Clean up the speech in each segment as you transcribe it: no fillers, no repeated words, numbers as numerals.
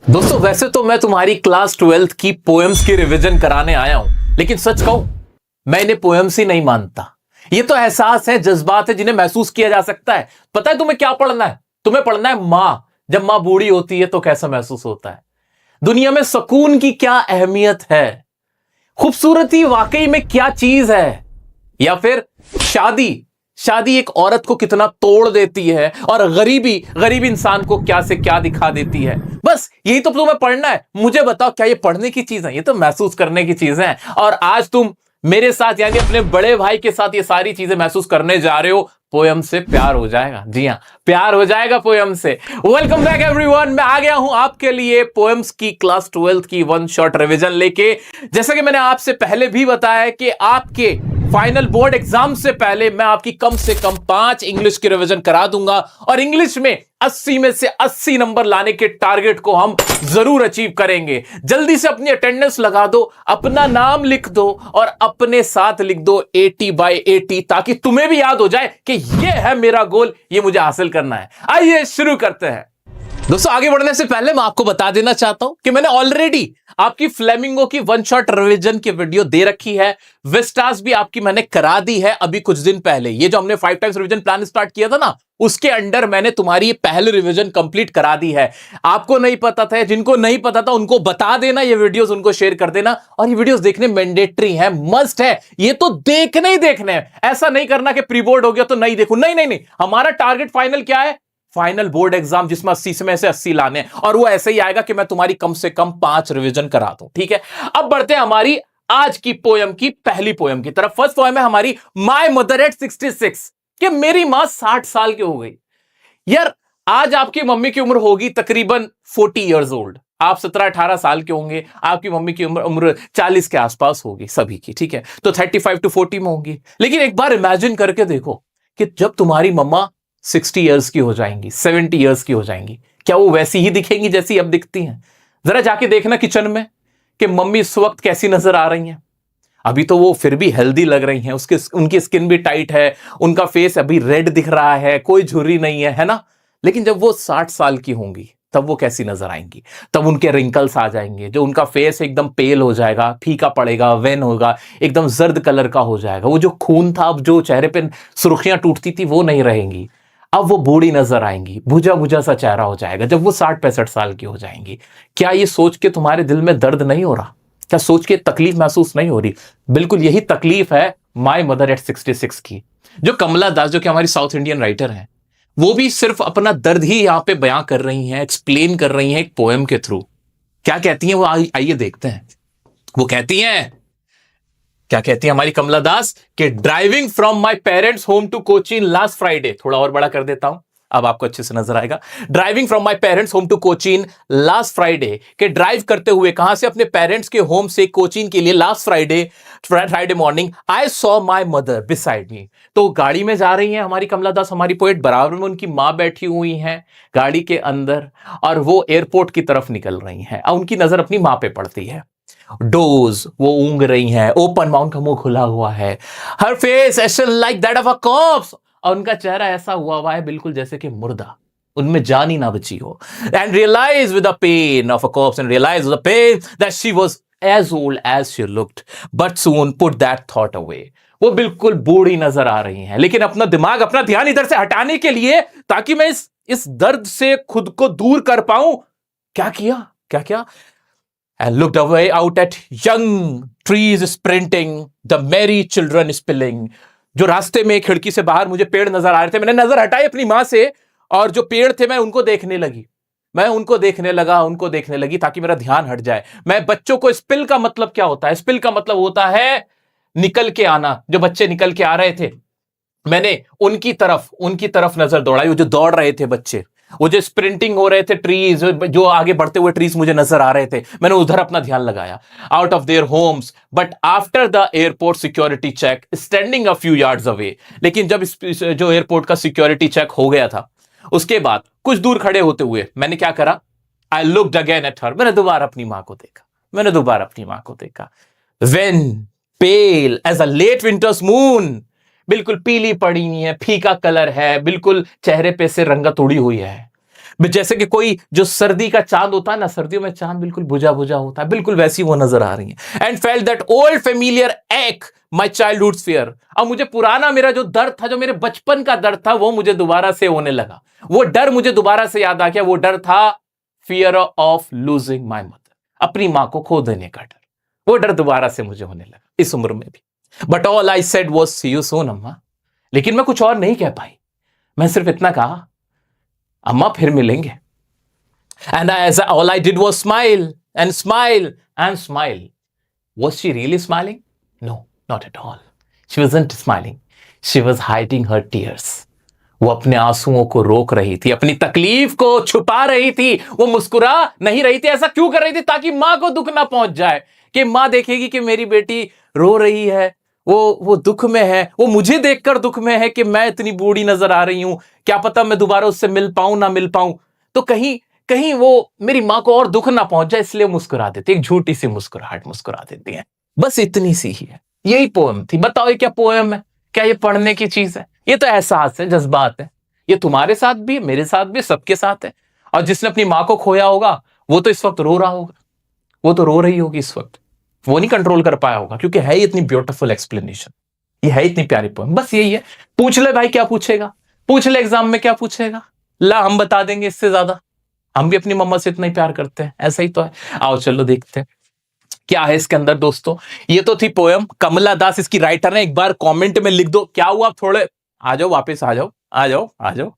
दोस्तों वैसे तो मैं तुम्हारी क्लास 12th की पोएम्स की रिवीजन कराने आया हूं, लेकिन सच कहूं मैं इन्हें पोएम्स ही नहीं मानता। ये तो एहसास है, जज्बात है जिन्हें महसूस किया जा सकता है। पता है तुम्हें क्या पढ़ना है? तुम्हें पढ़ना है मां। जब मां बूढ़ी होती है तो कैसा महसूस होता है, दुनिया में सुकून की क्या अहमियत है, खूबसूरती वाकई में क्या चीज है, या फिर शादी शादी एक औरत को कितना तोड़ देती है, और गरीबी गरीब इंसान को क्या से क्या दिखा देती है। बस यही तो तुम्हें पढ़ना है। मुझे बताओ, क्या ये पढ़ने की चीज है? ये तो महसूस करने की चीज है। और आज तुम मेरे साथ यानी अपने बड़े भाई के साथ ये सारी चीजें महसूस करने जा रहे हो। पोयम से प्यार हो जाएगा। जी हां, प्यार हो जाएगा पोयम से। वेलकम बैक एवरीवन, मैं आ गया हूं आपके लिए पोएम्स की क्लास 12th की वन शॉट रिवीजन लेके। जैसा कि मैंने आपसे पहले भी बताया कि आपके फाइनल बोर्ड एग्जाम से पहले मैं आपकी कम से कम 5 इंग्लिश की रिवीजन करा दूंगा, और इंग्लिश में 80 में से 80 नंबर लाने के टारगेट को हम जरूर अचीव करेंगे। जल्दी से अपनी अटेंडेंस लगा दो, अपना नाम लिख दो और अपने साथ लिख दो 80/80, ताकि तुम्हें भी याद हो जाए कि यह है मेरा गोल, यह मुझे हासिल करना है। आइए शुरू करते हैं। दोस्तों आगे बढ़ने से पहले मैं आपको बता देना चाहता हूं कि मैंने ऑलरेडी आपकी फ्लेमिंगो की वन शॉट रिवीजन की वीडियो दे रखी है। विस्टास भी आपकी मैंने करा दी है अभी कुछ दिन पहले। ये जो हमने 5 टाइम्स रिवीजन प्लान स्टार्ट किया था ना, उसके अंडर मैंने तुम्हारी पहली रिवीजन कंप्लीट करा दी है। आपको नहीं पता था, जिनको नहीं पता था उनको बता देना, ये वीडियोस उनको शेयर कर देना। और ये वीडियोस देखने मैंडेटरी है, मस्ट है। ये तो देखने ही देखने हैं। ऐसा नहीं करना कि प्री बोर्ड हो गया तो नहीं देखूं। नहीं नहीं नहीं, हमारा टारगेट फाइनल क्या है? फाइनल बोर्ड एग्जाम, जिसमें 80 में से 80 लाने हैं। और वो ऐसे ही आएगा कि मैं तुम्हारी कम से कम 5 रिवीजन करा दूं। ठीक है, अब बढ़ते हैं हमारी आज की पोयम की पहली पोयम की तरफ। फर्स्ट पोयम है हमारी माय मदर एट 66, कि मेरी मां 60 साल की हो गई। यार आज आपकी मम्मी की उम्र होगी तकरीबन 40 इयर्स ओल्ड। आप 17-18 साल के होंगे, आपकी मम्मी की उम्र 40 के आसपास होगी सभी की। ठीक है, तो 35 to 40 में होगी। लेकिन एक बार इमेजिन करके देखो कि जब तुम्हारी मम्मा 60 इयर्स की हो जाएंगी, 70 इयर्स की हो जाएंगी, क्या वो वैसी ही दिखेंगी जैसी अब दिखती हैं? जरा जाके देखना किचन में कि मम्मी इस वक्त कैसी नजर आ रही हैं। अभी तो वो फिर भी हेल्दी लग रही हैं, उनकी स्किन भी टाइट है, उनका फेस अभी रेड दिख रहा है, कोई झुर्री नहीं है ना? लेकिन जब वो 60 साल की होंगी तब वो कैसी नजर आएंगी? तब उनके रिंकल्स आ जाएंगे, जो उनका फेस एकदम पेल हो जाएगा, फीका पड़ेगा, वेन होगा, एकदम जर्द कलर का हो जाएगा। वो जो खून था, अब जो चेहरे पे सुर्खियां टूटती थी, वो नहीं रहेंगी। अब वो बूढ़ी नजर आएंगी, भुजा भुजा सा चेहरा हो जाएगा जब वो 60-65 साल की हो जाएंगी। क्या ये सोच के तुम्हारे दिल में दर्द नहीं हो रहा? क्या सोच के तकलीफ महसूस नहीं हो रही? बिल्कुल यही तकलीफ है माय मदर एट 66 की। जो कमला दास, जो कि हमारी साउथ इंडियन राइटर हैं, वो भी सिर्फ अपना दर्द ही यहां पे बयां कर रही हैं, एक्सप्लेन कर रही हैं एक पोएम के थ्रू। क्या कहती हैं वो? आइए देखते हैं। वो कहती हैं, क्या कहती है हमारी कमला दास, कि driving from my parents home to Cochin last Friday, थोड़ा और बड़ा कर देता हूं, अब आपको अच्छे से नजर आएगा। Driving from my parents home to Cochin last Friday, के ड्राइव करते हुए कहां से? अपने पेरेंट्स के होम से कोचीन के लिए last Friday morning I saw my mother beside me. तो गाड़ी में जा रही हैं हमारी कमला दास, हमारी पोएट, बराबर में उनकी मां बैठी हुई हैं गाड़ी के अंदर, और वो एयरपोर्ट की तरफ निकल रही हैं। अब उनकी नजर अपनी मां पे पड़ती है। डोज, वो ऊंग रही हैं, ओपन माउथ का मुंह खुला हुआ है। Her face ashen like that of a corpse, और उनका चेहरा ऐसा हुआ है बिल्कुल जैसे कि मुर्दा, उनमें जान ही ना बची हो। And realize with the pain of a corpse, and realize with the pain that she was as old as she looked, but soon put that thought away. वो बिल्कुल बूढ़ी नजर आ रही हैं, लेकिन अपना दिमाग, अपना ध्यान इधर से हटाने के लिए, ताकि मैं इस दर्द से खुद को दूर कर पाऊं, क्या किया? क्या and looked away out at young trees sprinting, the merry children spilling. जो रास्ते में खिड़की से बाहर मुझे पेड़ नजर आ रहे थे, मैंने नजर हटाई अपनी मां से, और जो पेड़ थे मैं उनको देखने लगी। मैं उनको देखने लगी ताकि मेरा ध्यान हट जाए। मैं बच्चों को, स्पिल का मतलब क्या होता है? स्पिल का मतलब होता है निकल के आना। जो बच्चे निकल के आ रहे थे, मैंने उनकी तरफ नजर दौड़ाई। वो जो दौड़ रहे थे बच्चे, वो जो स्प्रिंटिंग हो रहे थे, ट्रीज, जो आगे बढ़ते हुए ट्रीज मुझे नजर आ रहे थे, मैंने उधर अपना ध्यान लगाया। Out of their homes but after the airport security check standing a few yards away. लेकिन जब जो एयरपोर्ट का सिक्योरिटी चेक हो गया था, उसके बाद कुछ दूर खड़े होते हुए मैंने क्या करा? I looked again at her, मैंने दोबारा अपनी मां को देखा। Wan pale as a late winter's moon, बिल्कुल पीली पड़ी हुई है, फीका कलर है, बिल्कुल चेहरे पे से रंगत उड़ी हुई है। जैसे कि कोई जो सर्दी का चांद होता है ना, सर्दियों में चांद बिल्कुल बुझा बुझा होता है, बिल्कुल वैसी वो नजर आ रही है। And felt that old familiar एक माई चाइल्डहुड फियर। अब मुझे पुराना मेरा जो दर्द था, जो मेरे बचपन का दर्द था, वो मुझे दोबारा से होने लगा। वो डर मुझे दोबारा से याद आ गया। वो डर था fear of losing my mother, अपनी मां को खो देने का डर। वो डर दोबारा से मुझे होने लगा इस उम्र में भी। But all I said was see you soon Amma. लेकिन मैं कुछ और नहीं कह पाई। मैं सिर्फ इतना कहा, अम्मा फिर मिलेंगे। And all I did was smile and smile and smile. Was she really smiling? No, not at all. She wasn't smiling, she was hiding her tears. वो अपने आंसुओं को रोक रही थी, अपनी तकलीफ को छुपा रही थी। वो मुस्कुरा नहीं रही थी। ऐसा क्यों कर रही थी? ताकि मां को दुख ना पहुंच जाए, कि मां देखेगी कि मेरी बेटी रो रही है, वो दुख में है, वो मुझे देखकर दुख में है कि मैं इतनी बूढ़ी नजर आ रही हूं, क्या पता मैं दोबारा उससे मिल पाऊं ना मिल पाऊं, तो कहीं कहीं वो मेरी मां को और दुख ना पहुंच जाए, इसलिए मुस्कुरा देती। एक झूठी सी मुस्कुराहट मुस्कुरा देती है। बस इतनी सी ही है। यही पोएम थी। बताओ ये क्या पोएम है? क्या ये पढ़ने की चीज है? ये तो एहसास है, जज्बात है। ये तुम्हारे साथ भी, मेरे साथ भी, सबके साथ है। और जिसने अपनी मां को खोया होगा वो तो इस वक्त रो रहा होगा, वो तो रो रही होगी इस वक्त। वो नहीं कंट्रोल कर पाया होगा, क्योंकि है इतनी ब्यूटीफुल एक्सप्लेनेशन, ये है इतनी प्यारी पोएम। बस यही है। पूछ ले भाई क्या पूछेगा, पूछ ले एग्जाम में क्या पूछेगा। ला हम बता देंगे इससे ज्यादा। हम भी अपनी मम्मा से इतना ही प्यार करते हैं, ऐसा ही तो है। आओ चलो देखते हैं क्या है इसके अंदर दोस्तों। ये तो थी पोएम, कमला दास इसकी राइटर है। एक बार कमेंट में लिख दो क्या हुआ। आप थोड़े आ जाओ, वापस आ जाओ, आ जाओ, आ जाओ,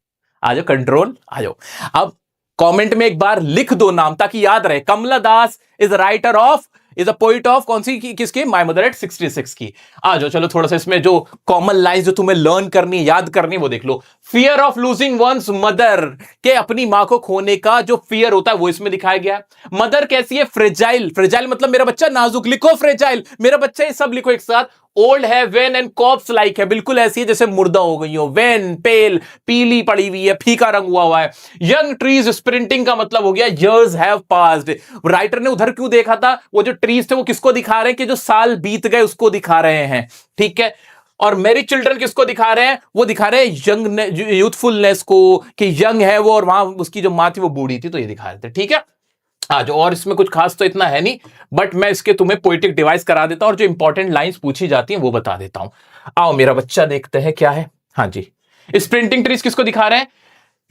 आ जाओ, कंट्रोल आ जाओ। अब कमेंट में एक बार लिख दो नाम, ताकि याद रहे। Kamala Das is writer of, is a poet of कौन सी किसकी? माय मदर एट 66 की। आ जाओ चलो, थोड़ा सा इसमें जो कॉमन लाइंस जो तुम्हें लर्न करनी, याद करनी, वो देख लो। Fear of losing one's mother, के अपनी मां को खोने का जो फियर होता है वो इसमें दिखाया गया है। मदर कैसी है? फ्रेजाइल। फ्रेजाइल मतलब मेरा बच्चा नाजुक। लिखो फ्रेजाइल, मेरा बच्चा, ये सब लिखो एक साथ। ओल्ड है, वेन एंड कॉप्स लाइक है, बिल्कुल ऐसी है जैसे मुर्दा हो गई हो। वेन पेल, पीली पड़ी हुई है, फीका रंग हुआ है। यंग ट्रीज स्प्रिंटिंग का मतलब हो गया years have passed। राइटर ने उधर क्यों देखा था? वो जो ट्रीज थे वो किसको दिखा रहे हैं? कि जो साल बीत गए उसको दिखा रहे हैं, ठीक है। और मेरी चिल्ड्रन किसको दिखा रहे हैं? वो दिखा रहे हैं यंग, यूथफुलनेस को, कि यंग है वो, और वहां उसकी जो मां थी वो बूढ़ी थी, तो ये दिखा रहे थे, ठीक है। आज और इसमें कुछ खास तो इतना है नहीं, बट मैं इसके तुम्हें पोएटिक डिवाइस करा देता हूं और जो इंपॉर्टेंट लाइंस पूछी जाती हैं वो बता देता हूं। आओ मेरा बच्चा, देखते हैं क्या है। हाँ जी, स्प्रिंटिंग ट्रीज किसको दिखा रहे हैं?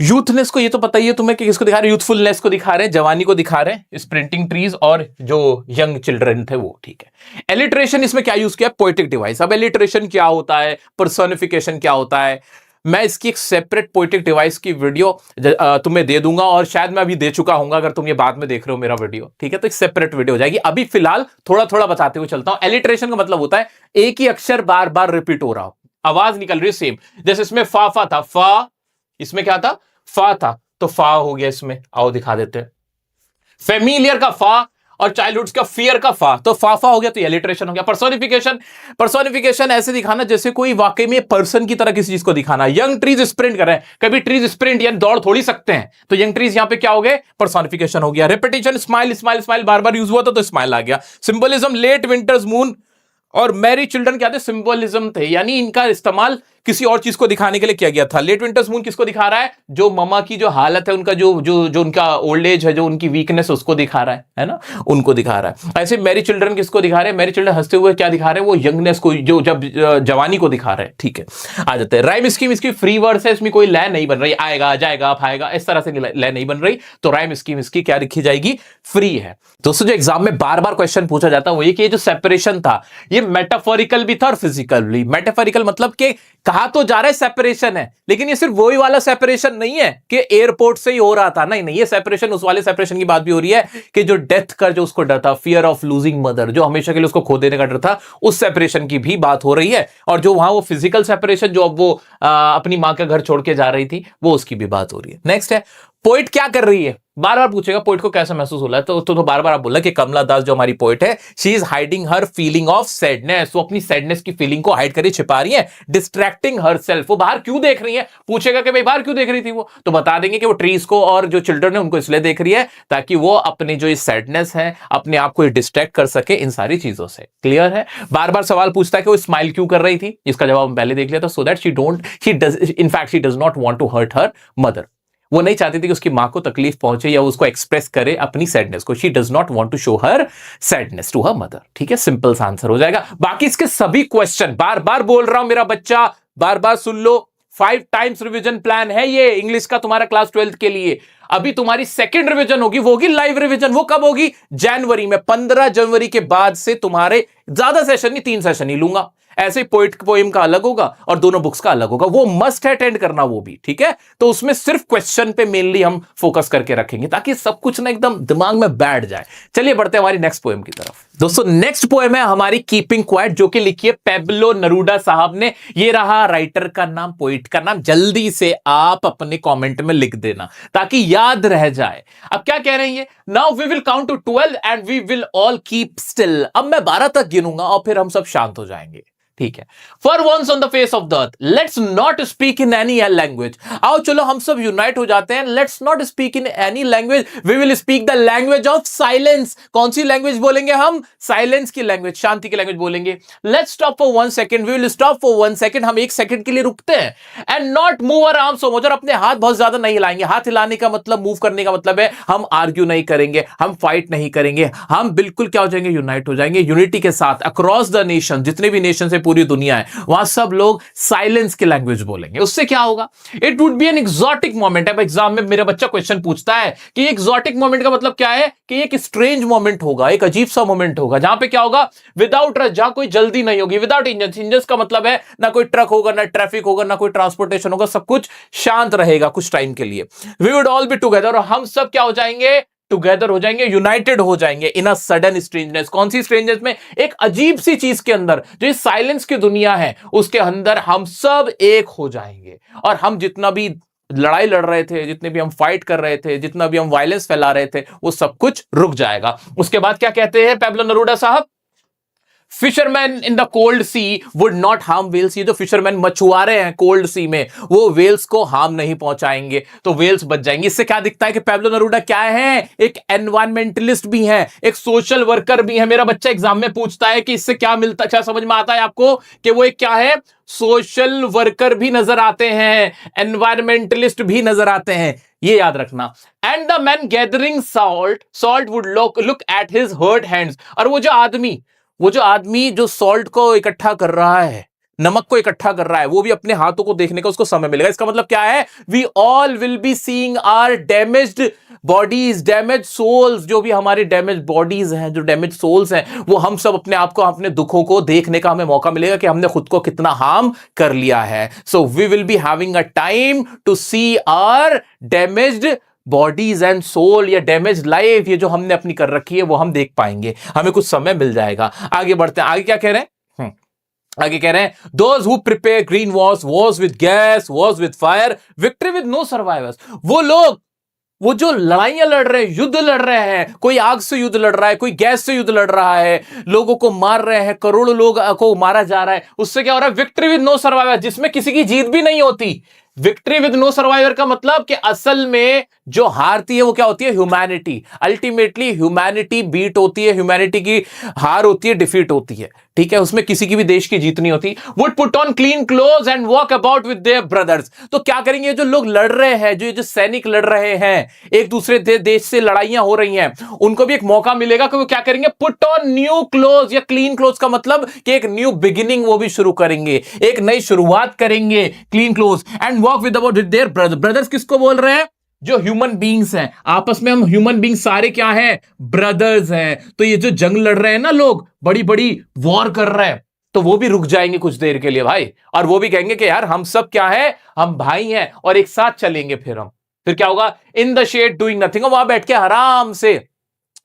यूथनेस को। ये तो पता ही है तुम्हें कि किसको दिखा रहे हैं? यूथफुलनेस को दिखा रहे हैं, जवानी को दिखा रहे हैं स्प्रिंटिंग ट्रीज, और जो यंग चिल्ड्रन थे वो, ठीक है। एलिट्रेशन इसमें क्या यूज किया? Poetic device. अब एलिट्रेशन क्या होता है, पर्सोनिफिकेशन क्या होता है, मैं इसकी एक सेपरेट पोएटिक डिवाइस की वीडियो तुम्हें दे दूंगा, और शायद मैं अभी दे चुका हूं अगर तुम ये बाद में देख रहे हो मेरा वीडियो, ठीक है। तो एक सेपरेट वीडियो हो जाएगी। अभी फिलहाल थोड़ा थोड़ा बताते हुए चलता हूं। एलिट्रेशन का मतलब होता है एक ही अक्षर बार बार रिपीट हो रहा हो, आवाज निकल रही है सेम। जैसे इसमें फा था, फा, इसमें क्या था? फा था, तो फा हो गया इसमें। आओ दिखा देते हैं। फेमिलियर का फा और चाइल्डहुड का फियर का फा, तो फाफा हो गया, तो एलिट्रेशन हो गया। पर्सोनिफिकेशन, पर्सोनिफिकेशन ऐसे दिखाना जैसे कोई वाकई में पर्सन की तरह किसी चीज को दिखाना। यंग ट्रीज स्प्रिंट कर रहे हैं, कभी ट्रीज स्प्रिंट यानी दौड़ थोड़ी सकते हैं, तो यंग ट्रीज यहां पे क्या हो गए? पर्सोनिफिकेशन हो गया। रिपीटिशन, स्माइल स्माइल स्माइल, बार बार यूज हुआ था तो स्माइल आ गया। सिंबलिज्म, लेट विंटर्स मून और मैरी चिल्ड्रन क्या थे? सिंबलिज्म थे, यानी इनका इस्तेमाल किसी और चीज को दिखाने के लिए किया गया था। लेट विंटर्स मून किसको दिखा रहा है? जो ममा की जो हालत है, उनका जो उनका ओल्ड एज है, जो उनकी वीकनेस, उसको दिखा रहा है ना, उनको दिखा रहा है। ऐसे मैरी चिल्ड्रन किसको दिखा रहे हैं? मैरी चिल्ड्रन हंसते हुए क्या दिखा रहे हैं? वो यंगनेस को, जो जब जवानी को दिखा रहे हैं, ठीक है। आ जाते हैं राइम स्कीम। इसकी फ्री वर्ड्स है, इसमें कोई लय नहीं बन रही, आएगा जाएगा आएगा इस तरह से लय नहीं बन रही, तो राइम स्कीम इसकी क्या लिखी जाएगी? फ्री है। दोस्तों जो एग्जाम में बार बार क्वेश्चन पूछा जाता है वो ये कि ये जो सेपरेशन था ये मेटाफोरिकल भी था और फिजिकल भी। मेटाफोरिकल मतलब कि कहा तो जा रहा है सेपरेशन है, लेकिन ये सिर्फ वही वाला सेपरेशन नहीं है कि एयरपोर्ट से ही हो रहा था, नहीं नहीं, ये सेपरेशन उस वाले सेपरेशन की बात भी हो रही है कि जो डेथ का जो उसको डर था, फियर ऑफ लूजिंग मदर, जो हमेशा के लिए उसको खो देने का डर था, उस सेपरेशन की भी बात हो रही है। और जो वहां वो फिजिकल सेपरेशन, जो अब वो अपनी मां का घर छोड़ के जा रही थी, वो उसकी भी बात हो रही है। नेक्स्ट है पोइट क्या कर रही है? बार बार पूछेगा पोइट को कैसा महसूस हो रहा है, तो बार बार आप बोला कि कमला दास जो हमारी पोइट है, she is hiding her feeling of sadness, वो अपनी सैडनेस की फीलिंग को हाइड करी, छिपा रही है। डिस्ट्रैक्टिंग हरसेल्फ, वो बाहर क्यों देख रही है? पूछेगा कि भाई बाहर क्यों देख रही थी वो, तो बता देंगे कि वो ट्रीज को और जो चिल्ड्रन है उनको इसलिए देख रही है ताकि वो अपनी जो सैडनेस है, अपने आप को डिस्ट्रैक्ट कर सके इन सारी चीजों से। क्लियर है? बार बार सवाल पूछता है कि वो स्माइल क्यों कर रही थी, इसका जवाब हम पहले देख लिया था। So that she don't, she does, in fact she does not want to hurt her mother. वो नहीं चाहती थी कि उसकी मां को तकलीफ पहुंचे या उसको एक्सप्रेस करे अपनी सैडनेस को। She does not want to show her sadness to her mother. ठीक है, सिंपल सा आंसर हो जाएगा। बाकी इसके सभी क्वेश्चन बार बार बोल रहा हूं मेरा बच्चा, बार बार सुन लो, 5 टाइम्स रिवीजन प्लान है ये इंग्लिश का तुम्हारा क्लास 12th के लिए। अभी तुम्हारी सेकंड रिवीजन होगी, वो होगी लाइव रिवीजन। वो कब होगी? जनवरी में। 15 जनवरी के बाद से तुम्हारे ज्यादा सेशन नहीं, 3 सेशन ही लूंगा। ऐसे पोइट पोएम का अलग होगा और दोनों बुक्स का अलग होगा, वो मस्ट है अटेंड करना वो भी। ठीक है, तो उसमें सिर्फ क्वेश्चन पे मेनली हम फोकस करके रखेंगे ताकि सब कुछ ना एकदम दिमाग में बैठ जाए। चलिए बढ़ते हैं हमारी नेक्स्ट पोएम की तरफ। दोस्तों नेक्स्ट पोएम है हमारी कीपिंग क्वाइट, जो कि लिखी है पेब्लो नेरूडा साहब ने। ये रहा राइटर का नाम, पोइट का नाम। जल्दी से आप अपने कमेंट में लिख देना ताकि याद रह जाए। अब क्या कह रहे हैं? Now we will count to 12 and we will all keep still. अब मैं 12 तक गिनूंगा और फिर हम सब शांत हो जाएंगे। ठीक है। For once on the face of the earth let's not speak in any language. आओ चलो हम सब यूनाइट हो जाते हैं। Let's not speak in any language, we will speak the language of silence. कौन सी लैंग्वेज बोलेंगे हम? साइलेंस की लैंग्वेज, शांति की लैंग्वेज बोलेंगे। Let's stop for 1 second, we will stop for 1 second. हम 1 सेकंड के लिए रुकते हैं। And not move our arms so much, और अपने हाथ बहुत ज्यादा नहीं हिलाएंगे। हाथ हिलाने का मतलब, मूव करने का मतलब है हम आर्ग्यू नहीं करेंगे, हम फाइट नहीं करेंगे, हम बिल्कुल क्या हो जाएंगे? यूनाइट हो जाएंगे। यूनिटी के साथ अक्रॉस द नेशन, जितने भी नेशन है पूरी दुनिया है, वहां सब लोग साइलेंस की लैंग्वेज बोलेंगे। उससे क्या होगा? It would be an exotic moment. अब एग्जाम में मेरा बच्चा क्वेश्चन पूछता है कि एक्सोटिक मोमेंट का मतलब क्या है? कि एक स्ट्रेंज मोमेंट होगा, एक अजीब सा मोमेंट होगा, जहां पे क्या होगा? विदाउट रश, जहां कोई जल्दी नहीं होगी। विदाउट इंजन, इंजन का मतलब है ना कोई ट्रक होगा, ना ट्रैफिक होगा, ना कोई ट्रांसपोर्टेशन होगा, सब कुछ शांत रहेगा कुछ टाइम के लिए। We would all be together, और हम सब क्या हो जाएंगे? टुगेदर हो जाएंगे, यूनाइटेड हो जाएंगे इन अ सडन स्ट्रेंजनेस। कौन सी स्ट्रेंजनेस में? एक अजीब सी चीज के अंदर, जो इस साइलेंस की दुनिया है उसके अंदर हम सब एक हो जाएंगे। और हम जितना भी लड़ाई लड़ रहे थे, जितने भी हम फाइट कर रहे थे, जितना भी हम वायलेंस फैला रहे थे, वो सब कुछ रुक जाएगा। उसके बाद क्या कहते हैं पेब्लो नेरूडा साहब? Fisherman in the cold sea would not harm whales. ये जो फिशरमैन, मछुआरे हैं कोल्ड सी में, वो वेल्स को हार्म नहीं पहुंचाएंगे, तो वेल्स बच जाएंगे। इससे क्या दिखता है कि पेब्लो नेरूडा क्या है? एक एनवायरमेंटलिस्ट भी है, एक सोशल वर्कर भी है। मेरा बच्चा एग्जाम में पूछता है कि इससे क्या मिलता, क्या समझ में आता है आपको? कि वो एक क्या है? सोशल वर्कर भी नजर आते हैं, एनवायरमेंटलिस्ट भी नजर आते हैं, ये याद रखना। And the man gathering salt would look at his hurt hands. और वो जो आदमी जो सॉल्ट को इकट्ठा कर रहा है, नमक को इकट्ठा कर रहा है, वो भी अपने हाथों को देखने का उसको समय मिलेगा। इसका मतलब क्या है? We all will be seeing our damaged bodies, damage souls. जो भी हमारे डैमेज बॉडीज हैं, जो डैमेज सोल्स हैं, वो हम सब अपने आप को, अपने दुखों को देखने का हमें मौका मिलेगा कि हमने खुद को कितना हार्म कर लिया है। So we will be having a time to see our damaged bodies and soul, या डैमेज लाइफ, ये जो हमने अपनी कर रखी है वो हम देख पाएंगे, हमें कुछ समय मिल जाएगा। आगे बढ़ते हैं। आगे क्या कह रहे हैं? आगे कह रहे हैं, those who prepare green wars with gas, wars with fire, victory with no survivors. वो लोग, वो जो लड़ाइयां लड़ रहे हैं, युद्ध लड़ रहे हैं, कोई आग से युद्ध लड़ रहा है, कोई गैस से युद्ध लड़ रहा है, लोगों को मार रहे हैं, करोड़ों लोग को मारा जा रहा है, उससे क्या हो रहा है? विक्ट्री विद नो सर्वाइवर, जिसमें किसी की जीत भी नहीं होती। विक्ट्री विद नो सर्वाइवर का मतलब कि असल में जो हारती है वो क्या होती है? ह्यूमैनिटी। अल्टीमेटली ह्यूमैनिटी बीट होती है, ह्यूमैनिटी की हार होती है, डिफीट होती है। ठीक है, उसमें किसी की भी देश की जीत नहीं होती। Would put on clean clothes and walk about with their brothers. तो क्या करेंगे? जो लोग लड़ रहे हैं, जो सैनिक लड़ रहे हैं, एक दूसरे देश से लड़ाइयां हो रही हैं, उनको भी एक मौका मिलेगा कि वो क्या करेंगे? पुट ऑन न्यू क्लोथ्स, या क्लीन क्लोथ्स का मतलब कि एक न्यू बिगिनिंग वो भी शुरू करेंगे, एक नई शुरुआत करेंगे। Clean clothes and walk with about with their brothers. Brothers किसको बोल रहे हैं? जो ह्यूमन बींग्स हैं, आपस में हम ह्यूमन बींग्स सारे क्या हैं? ब्रदर्स हैं। तो ये जो जंग लड़ रहे हैं ना लोग, बड़ी बड़ी वॉर कर रहे हैं, तो वो भी रुक जाएंगे कुछ देर के लिए भाई, और वो भी कहेंगे कि यार हम सब क्या है? हम भाई हैं, और एक साथ चलेंगे। फिर क्या होगा? In the shade doing nothing. वहां बैठ के आराम से,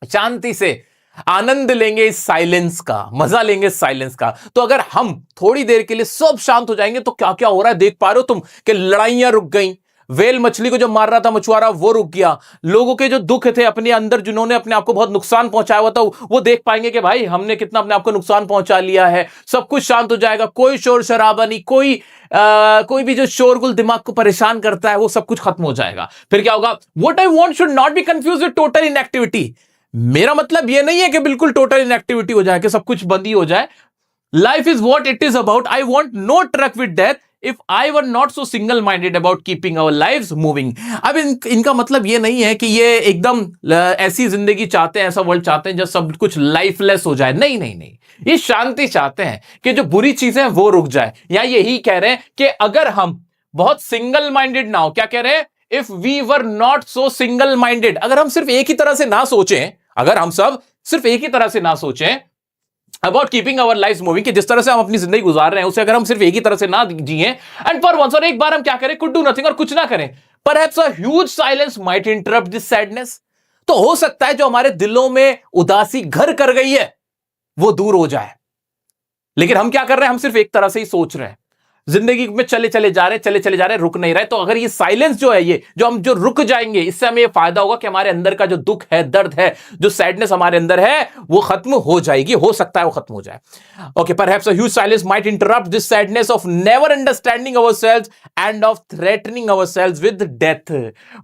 शांति से आनंद लेंगे इस साइलेंस का, मजा लेंगे इस साइलेंस का। तो अगर हम थोड़ी देर के लिए सब शांत हो जाएंगे तो क्या क्या हो रहा है देख पा रहे हो तुम, कि लड़ाइयां रुक गई, वेल मछली को जो मार रहा था मछुआरा वो रुक गया, लोगों के जो दुख थे अपने अंदर, जिन्होंने अपने आप को बहुत नुकसान पहुंचाया हुआ था, वो देख पाएंगे कि भाई हमने कितना अपने आप को नुकसान पहुंचा लिया है। सब कुछ शांत हो जाएगा, कोई शोर शराबा नहीं, कोई भी जो शोरगुल दिमाग को परेशान करता है वो सब कुछ खत्म हो जाएगा। फिर क्या होगा? What I want should not be confused with total inactivity. मेरा मतलब ये नहीं है कि बिल्कुल टोटल इनएक्टिविटी हो जाए, कि सब कुछ बंद ही हो जाए। Life is what it is about. I want no truck with death, if I were not so single minded about keeping our lives moving. अब इनका मतलब ये नहीं है कि ये एकदम ऐसी जिंदगी चाहते हैं, ऐसा वर्ल्ड चाहते हैं जब सब कुछ लाइफलेस हो जाए। नहीं नहीं नहीं, ये शांति चाहते हैं कि जो बुरी चीजें हैं वो रुक जाए। या यही कह रहे हैं कि अगर हम बहुत सिंगल माइंडेड ना हो, क्या कह रहे हैं, if we were not so single minded, अगर हम सिर्फ एक ही तरह से ना सोचें, अगर हम सब सिर्फ एक ही तरह से ना सोचें about keeping our life moving, कि जिस तरह से हम अपनी जिंदगी गुजार रहे हैं उसे अगर हम सिर्फ एक ही तरह से ना जिए, एंड फॉर वंस, और एक बार हम क्या करें, कुड डू नथिंग, और कुछ ना करें, perhaps a huge silence might interrupt this sadness. तो हो सकता है जो हमारे दिलों में उदासी घर कर गई है वो दूर हो जाए। लेकिन हम क्या कर रहे हैं, हम सिर्फ एक तरह से ही सोच रहे हैं, जिंदगी में चले चले जा रहे हैं, रुक नहीं रहे। तो अगर ये साइलेंस जो है, ये जो रुक जाएंगे, इससे हमें ये फायदा होगा कि हमारे अंदर का जो दुख है, दर्द है, जो सैडनेस हमारे अंदर है वो खत्म हो जाएगी, हो सकता है वो खत्म हो जाए। Okay, perhaps a huge silence might interrupt this sadness of never understanding ourselves end of threatening ourselves with death.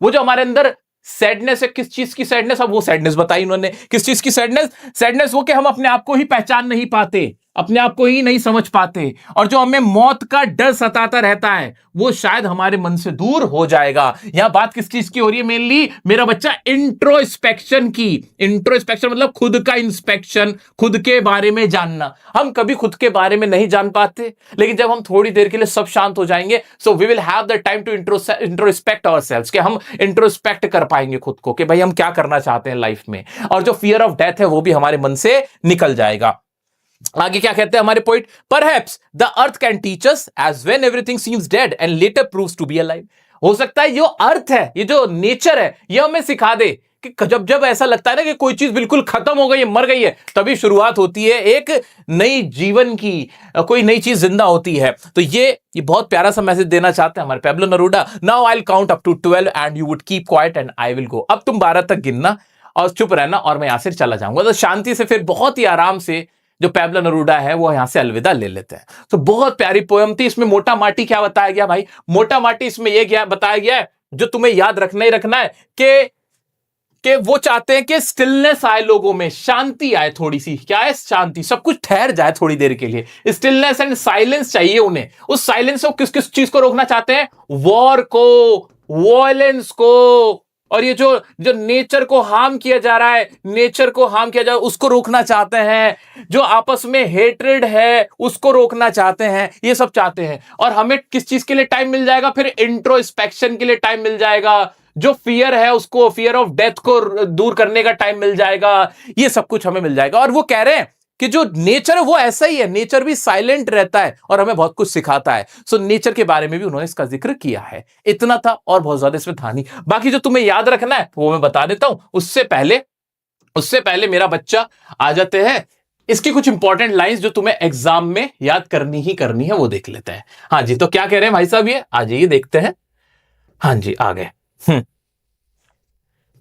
वो जो हमारे अंदर सैडनेस है, किस चीज की सैडनेस, अब वो सैडनेस बताई इन्होंने, किस चीज की सैडनेस, सैडनेस वो कि हम अपने आप को ही पहचान नहीं पाते, अपने आप को ही नहीं समझ पाते, और जो हमें मौत का डर सताता रहता है वो शायद हमारे मन से दूर हो जाएगा। यहां बात किस चीज की हो रही है मेनली मेरा बच्चा, इंट्रोस्पेक्शन की। इंट्रोस्पेक्शन मतलब खुद का इंस्पेक्शन, खुद के बारे में जानना। हम कभी खुद के बारे में नहीं जान पाते, लेकिन जब हम थोड़ी देर के लिए सब शांत हो जाएंगे, so we will have the time to introspect ourselves, कि हम इंट्रोस्पेक्ट कर पाएंगे खुद को कि भाई हम क्या करना चाहते हैं लाइफ में, और जो फियर ऑफ डेथ है वो भी हमारे मन से निकल जाएगा। आगे क्या कहते हैं हमारे poet, perhaps the earth can teach us as when everything seems dead and later proves to be alive. हो सकता है जो अर्थ है, ये जो नेचर है, ये हमें सिखा दे कि जब ऐसा लगता है ना कि कोई चीज बिल्कुल खत्म हो गई है, मर गई है, तभी शुरुआत होती है एक नई जीवन की, कोई नई चीज जिंदा होती है। तो ये बहुत प्यारा सा मैसेज देना चाहते हैं हमारे Pablo Neruda. Now I will count up to 12 and you would keep quiet and I will go. अब तुम 12 तक गिनना और चुप रहना और मैं यहां से चला जाऊंगा। तो शांति से, फिर बहुत ही आराम से जो पैब्लो नेरूदा है वो यहां से अलविदा ले लेते हैं। तो बहुत प्यारी पोयम थी। इसमें मोटा माटी क्या बताया गया भाई, मोटा माटी इसमें यह बताया गया है, जो तुम्हें याद रखना ही रखना है कि वो चाहते हैं कि स्टिलनेस आए, लोगों में शांति आए, थोड़ी सी क्या है, शांति, सब कुछ ठहर जाए थोड़ी देर के लिए। स्टिलनेस एंड साइलेंस चाहिए उन्हें। उस साइलेंस को किस किस चीज को रोकना चाहते हैं, वॉर को, वायलेंस को, और ये जो नेचर को हार्म किया जा रहा है, नेचर को हार्म किया जा रहा है उसको रोकना चाहते हैं। जो आपस में हेट्रेड है उसको रोकना चाहते हैं, ये सब चाहते हैं। और हमें किस चीज के लिए टाइम मिल जाएगा, फिर इंट्रोस्पेक्शन के लिए टाइम मिल जाएगा। जो फियर है उसको, फियर ऑफ डेथ को दूर करने का टाइम मिल जाएगा। ये सब कुछ हमें मिल जाएगा। और वो कह रहे हैं कि जो नेचर है वो ऐसा ही है, नेचर भी साइलेंट रहता है और हमें बहुत कुछ सिखाता है। सो नेचर के बारे में भी उन्होंने इसका जिक्र किया है। इतना था और बहुत ज्यादा इसमें था नहीं। बाकी जो तुम्हें याद रखना है वो मैं बता देता हूं। उससे पहले मेरा बच्चा आ जाते हैं, इसकी कुछ इंपॉर्टेंट लाइंस जो तुम्हें एग्जाम में याद करनी ही करनी है वो देख लेते हैं। हाँ जी, तो क्या कह रहे हैं भाई साहब, ये आ जाइए देखते हैं। हाँ जी, आ गए।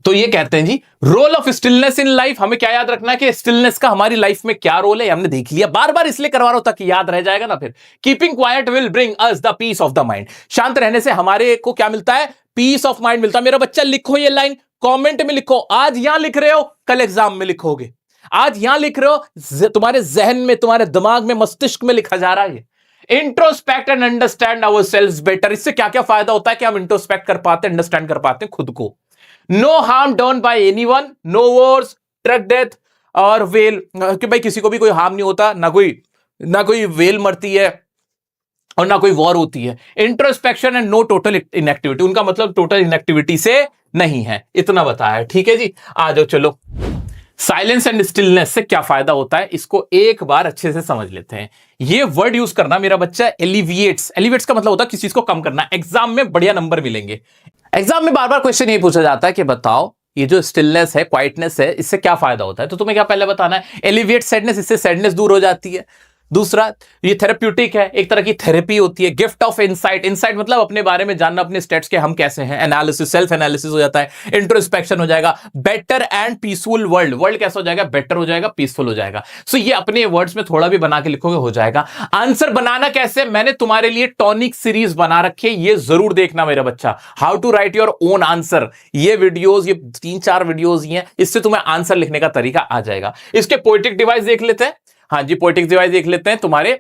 तो ये कहते हैं जी, role of stillness in life. हमें क्या याद रखना है कि स्टिलनेस का हमारी लाइफ में क्या रोल है, हमने देख लिया। बार बार इसलिए करवा रहा हूं ताकि याद रह जाएगा ना। फिर keeping quiet will bring us the peace of the mind. शांत रहने से हमारे को क्या मिलता है, पीस ऑफ माइंड मिलता है। मेरा बच्चा लिखो ये लाइन, कमेंट में लिखो। आज यहां लिख रहे हो, कल एग्जाम में लिखोगे। आज यहां लिख रहे हो, तुम्हारे जहन में, तुम्हारे दिमाग में, मस्तिष्क में लिखा जा रहा है। Introspect and understand ourselves better. इससे क्या क्या फायदा होता है कि हम इंट्रोस्पेक्ट कर पाते हैं, अंडरस्टैंड कर पाते हैं खुद को। No harm done by anyone, no wars, truck death और वेल, कि भाई किसी को भी कोई हार्म नहीं होता, ना कोई वेल मरती है और ना कोई वॉर होती है। Introspection and no total inactivity, उनका मतलब टोटल इनएक्टिविटी से नहीं है। इतना बताया, ठीक है जी। आ जाओ, चलो साइलेंस एंड स्टिलनेस से क्या फायदा होता है इसको एक बार अच्छे से समझ लेते हैं। ये वर्ड यूज करना मेरा बच्चा, एलिविएट्स। एलिविएट्स का मतलब होता है किसी चीज को कम करना। एग्जाम में बढ़िया नंबर मिलेंगे। एग्जाम में बार बार क्वेश्चन ये पूछा जाता है कि बताओ ये जो स्टिलनेस है, क्वाइटनेस है, इससे क्या फायदा होता है। तो तुम्हें क्या पहले बताना है, एलिविएट सैडनेस, इससे सैडनेस दूर हो जाती है। दूसरा, ये थेरेप्यूटिक है, एक तरह की थेरेपी होती है। गिफ्ट ऑफ इनसाइट, इनसाइट मतलब अपने बारे में जानना, अपने स्टेट्स के हम कैसे हैं। एनालिसिस, सेल्फ एनालिसिस हो जाता है। इंट्रोस्पेक्शन हो जाएगा। Better and peaceful world, world कैसा हो जाएगा, बेटर हो जाएगा, पीसफुल हो जाएगा। सो ये अपने वर्ड्स में थोड़ा भी बना के लिखोगे हो जाएगा। आंसर बनाना कैसे, मैंने तुम्हारे लिए टॉनिक सीरीज बना रखी है, ये जरूर देखना मेरा बच्चा। How to write your own answer, ये वीडियोस, ये 3-4 वीडियोस ही हैं, इससे तुम्हें आंसर लिखने का तरीका आ जाएगा। इसके पोएटिक डिवाइस देख लेते हैं। हाँ जी, पोएटिक डिवाइस देख लेते हैं। तुम्हारे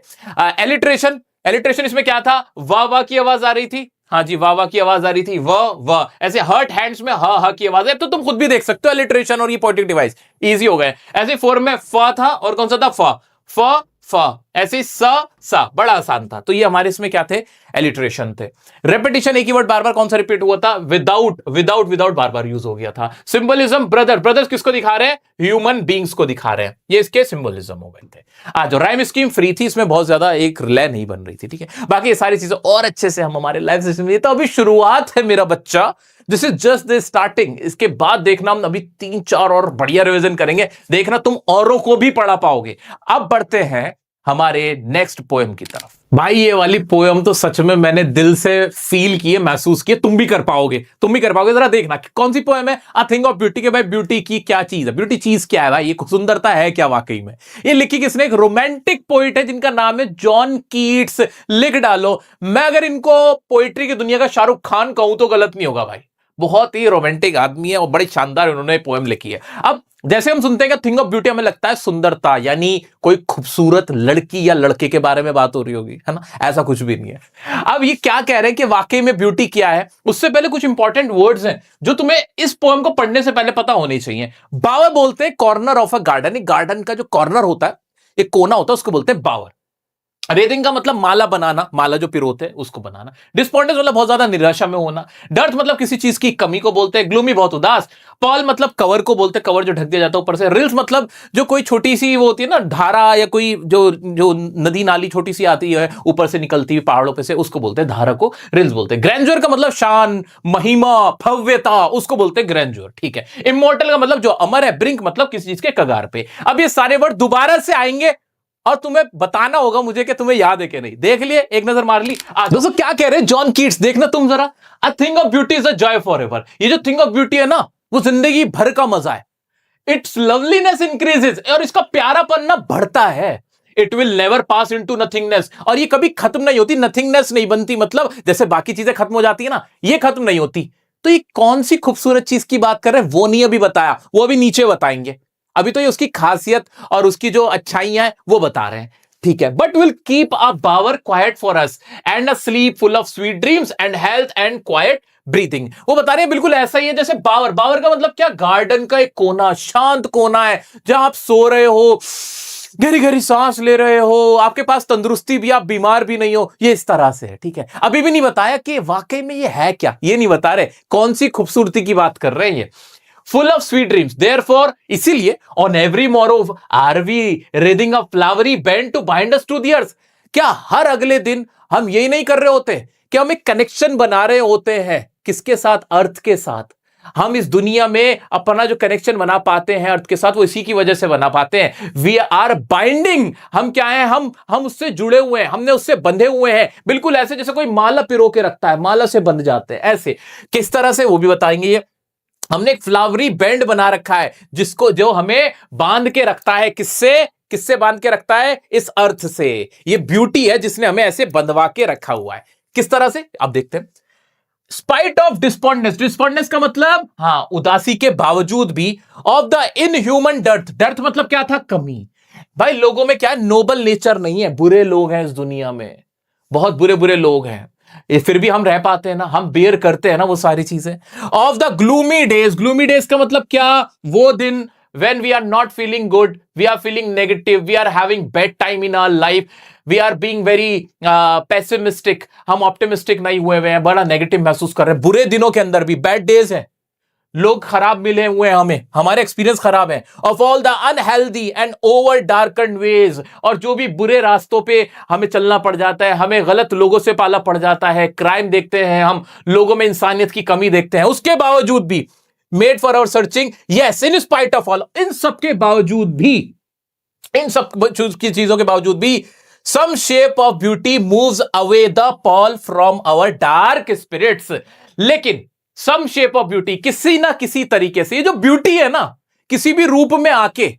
एलिट्रेशन, एलिट्रेशन इसमें क्या था, वाह वाह की आवाज आ रही थी, हाँ जी वाह वाह की आवाज आ रही थी, वाह वाह, ऐसे हर्ट हैंड्स में हा हा की आवाज है, तो तुम खुद भी देख सकते हो एलिट्रेशन और ये पोएटिक डिवाइस इजी हो गए। ऐसे फॉर्म में फा था और कौन सा था, फा फा फा, ऐसे सा बड़ा आसान था। तो ये हमारे इसमें क्या थे, एलिट्रेशन थे। रेपिटेशन, एक ही वर्ड बार बार कौन सा रिपीट हुआ था, विदाउट विदाउट विदाउट बार बार यूज हो गया था। सिंबलिज्म, ब्रदर ब्रदर्स किसको दिखा रहे हैं, ह्यूमन बींग्स को दिखा रहे हैं, ये इसके सिंबलिज्म हो गए थे। आज राइम स्कीम फ्री थी, इसमें बहुत ज्यादा एक रिले नहीं बन रही थी, ठीक है। बाकी ये सारी चीजें और अच्छे से हम हमारे लाइफ सिस्टम में, तो अभी शुरुआत है मेरा बच्चा, this is just the starting. इसके बाद देखना हम अभी 3-4 और बढ़िया रिवीजन करेंगे, देखना तुम औरों को भी पढ़ा पाओगे। अब बढ़ते हैं हमारे नेक्स्ट पोएम की तरफ। भाई ये वाली पोएम तो सच में मैंने दिल से फील किए, महसूस किए, तुम भी कर पाओगे, तुम भी कर पाओगे। जरा देखना कि कौन सी पोएम है, अ थिंग ऑफ ब्यूटी के। भाई ब्यूटी की क्या चीज है, ब्यूटी चीज क्या है भाई, ये सुंदरता है क्या वाकई में। ये लिखी किसने, एक रोमांटिक पोइट है जिनका नाम है जॉन कीट्स। लिख डालो, मैं अगर इनको पोइट्री की दुनिया का शाहरुख खान कहूं तो गलत नहीं होगा भाई। बहुत ही रोमांटिक आदमी है और बड़ी शानदार उन्होंने पोएम लिखी है। अब जैसे हम सुनते हैं कि थिंग ऑफ ब्यूटी, हमें लगता है सुंदरता, यानी कोई खूबसूरत लड़की या लड़के के बारे में बात हो रही होगी, है ना, ऐसा कुछ भी नहीं है। अब ये क्या कह रहे हैं कि वाकई में ब्यूटी क्या है, उससे पहले कुछ इंपॉर्टेंट वर्ड्स हैं जो तुम्हें इस पोएम को पढ़ने से पहले पता होने चाहिए। बावर बोलते हैं corner of a garden, garden का जो कॉर्नर होता है, एक कोना होता है, उसको बोलते हैं बावर। रेदिंग का मतलब माला बनाना, माला जो पिरोते हैं उसको बनाना। डिस्पॉन्डेंस मतलब बहुत ज्यादा निराशा में होना। डर्थ मतलब किसी चीज की कमी को बोलते हैं। ग्लूमी बहुत उदास। पॉल मतलब कवर को बोलते हैं, कवर जो ढक दिया जाता है ऊपर से। रिल्स मतलब जो कोई छोटी सी वो होती है ना, धारा, या कोई जो जो नदी नाली छोटी सी आती है ऊपर से निकलती हुई पहाड़ों पे से, उसको बोलते हैं धारा को रिल्स बोलते हैं। ग्रैंड्योर का मतलब शान, महिमा, भव्यता, उसको बोलते हैं ग्रैंड्योर, ठीक है। इमॉर्टल का मतलब जो अमर है। ब्रिंक मतलब किसी चीज के कगार पे। अब ये सारे वर्ड दोबारा से आएंगे और तुम्हें बताना होगा मुझे कि तुम्हें याद है कि नहीं। देख लिए, एक नजर मार ली। दोस्तों क्या कह रहे हैं जॉन कीट्स, देखना तुम जरा। अ thing of beauty is a joy for ever. ये जो थिंग ऑफ ब्यूटी है ना, वो जिंदगी भर का मजा है। इट्स लवलीनेस इंक्रीजेस, और इसका प्यारापन ना बढ़ता है। It will never pass into nothingness, और ये कभी खत्म नहीं होती, नथिंगनेस नहीं बनती। मतलब जैसे बाकी चीजें खत्म हो जाती है ना, ये खत्म नहीं होती। तो ये कौन सी खूबसूरत चीज की बात कर रहे हैं वो नहीं अभी बताया, वो अभी नीचे बताएंगे। अभी तो ये उसकी खासियत और उसकी जो अच्छाइयां हैं वो बता रहे हैं, ठीक है। But will keep a bower quiet for us and a sleep full of sweet dreams and health and quiet breathing. वो बता रहे हैं बिल्कुल ऐसा ही है जैसे बावर। बावर का मतलब क्या, गार्डन का एक कोना, शांत कोना है जहां आप सो रहे हो, गहरी गहरी सांस ले रहे हो, आपके पास तंदुरुस्ती भी, आप बीमार भी नहीं हो, ये इस तरह से है, ठीक है। अभी भी नहीं बताया कि वाकई में ये है क्या, ये नहीं बता रहे कौन सी खूबसूरती की बात कर रहे हैं ये। Full of sweet dreams, therefore इसीलिए on every morrow are we wreathing a flowery band to bind us to the earth. क्या हर अगले दिन हम यही नहीं कर रहे होते कि हम एक कनेक्शन बना रहे होते हैं, किसके साथ, अर्थ के साथ। हम इस दुनिया में अपना जो कनेक्शन बना पाते हैं अर्थ के साथ, वो इसी की वजह से बना पाते हैं। वी आर बाइंडिंग, हम क्या है, हम उससे जुड़े हुए हैं, हमने उससे बंधे हुए हैं। बिल्कुल ऐसे जैसे कोई माला पिरो के रखता है, माला से बंध जाते हैं, ऐसे किस तरह से वो भी बताएंगे। ये हमने एक फ्लावरी बैंड बना रखा है जिसको, जो हमें बांध के रखता है, किससे बांध के रखता है, इस अर्थ से। ये ब्यूटी है जिसने हमें ऐसे बंधवा के रखा हुआ है। किस तरह से, अब देखते हैं। स्पाइट ऑफ डिस्पॉन्डेंस, डिस्पॉन्डेंस का मतलब हाँ उदासी के बावजूद भी, of the inhuman dearth, dearth मतलब क्या था, कमी। भाई लोगों में क्या है, नोबल नेचर नहीं है, बुरे लोग हैं इस दुनिया में, बहुत बुरे बुरे लोग हैं। ये फिर भी हम रह पाते हैं ना, हम बेयर करते हैं ना वो सारी चीजें। Of the gloomy days, gloomy days का मतलब क्या, वो दिन when we are not feeling good, we are feeling negative, we are having bad time in our life, we are being very pessimistic, हम optimistic नहीं हुए हैं, बड़ा नेगेटिव महसूस कर रहे हैं। बुरे दिनों के अंदर भी बैड डेज हैं, लोग खराब मिले हुए हैं हमें, हमारे एक्सपीरियंस खराब है। Of all the unhealthy and over darken ways, और जो भी बुरे रास्तों पे हमें चलना पड़ जाता है, हमें गलत लोगों से पाला पड़ जाता है, क्राइम देखते हैं हम, लोगों में इंसानियत की कमी देखते हैं, उसके बावजूद भी made for our searching, yes in spite of all, इन सब के बावजूद भी, इन सब की चीजों के बावजूद भी, some shape of beauty moves away the pall from our dark spirits. लेकिन सम शेप ऑफ ब्यूटी, किसी ना किसी तरीके से, ये जो ब्यूटी है ना, किसी भी रूप में आके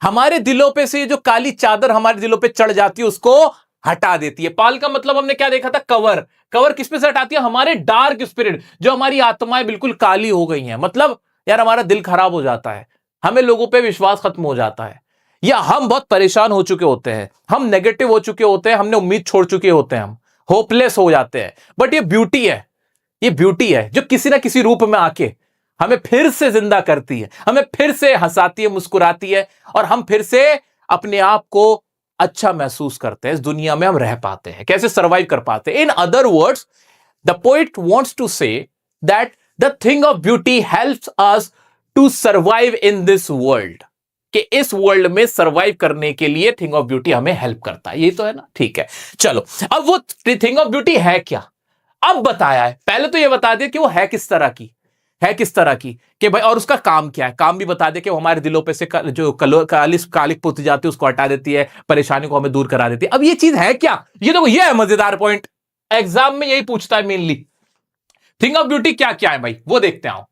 हमारे दिलों पे से जो काली चादर हमारे दिलों पे चढ़ जाती है उसको हटा देती है। पाल का मतलब हमने क्या देखा था, कवर। कवर किस पे से हटाती है, हमारे डार्क स्पिरिट, जो हमारी आत्माएं बिल्कुल काली हो गई हैं। मतलब यार हमारा दिल खराब हो जाता है, हमें लोगों पे विश्वास खत्म हो जाता है, या हम बहुत परेशान हो चुके होते हैं, हम नेगेटिव हो चुके होते हैं, हमने उम्मीद छोड़ चुके होते हैं, हम होपलेस हो जाते हैं। बट ये ब्यूटी है, ये ब्यूटी है जो किसी ना किसी रूप में आके हमें फिर से जिंदा करती है, हमें फिर से हंसाती है, मुस्कुराती है, और हम फिर से अपने आप को अच्छा महसूस करते हैं। इस दुनिया में हम रह पाते हैं, कैसे सर्वाइव कर पाते हैं। In other words, the poet wants to say that the thing of beauty helps us to survive in this world, कि इस वर्ल्ड में सर्वाइव करने के लिए थिंग ऑफ ब्यूटी हमें हेल्प करता है। ये तो है ना, ठीक है। चलो, अब वो थिंग ऑफ ब्यूटी है क्या, अब बताया है। पहले तो ये बता दिया कि वो है किस तरह की, है किस तरह की, कि भाई, और उसका काम क्या है, काम भी बता दे कि वो हमारे दिलों पे से जो कालिक पुती जाती है उसको हटा देती है, परेशानी को हमें दूर करा देती है। अब ये चीज है क्या, ये देखो, ये है मजेदार पॉइंट, एग्जाम में यही पूछता है मेनली। थिंग ऑफ ब्यूटी क्या क्या है भाई, वो देखते हैं।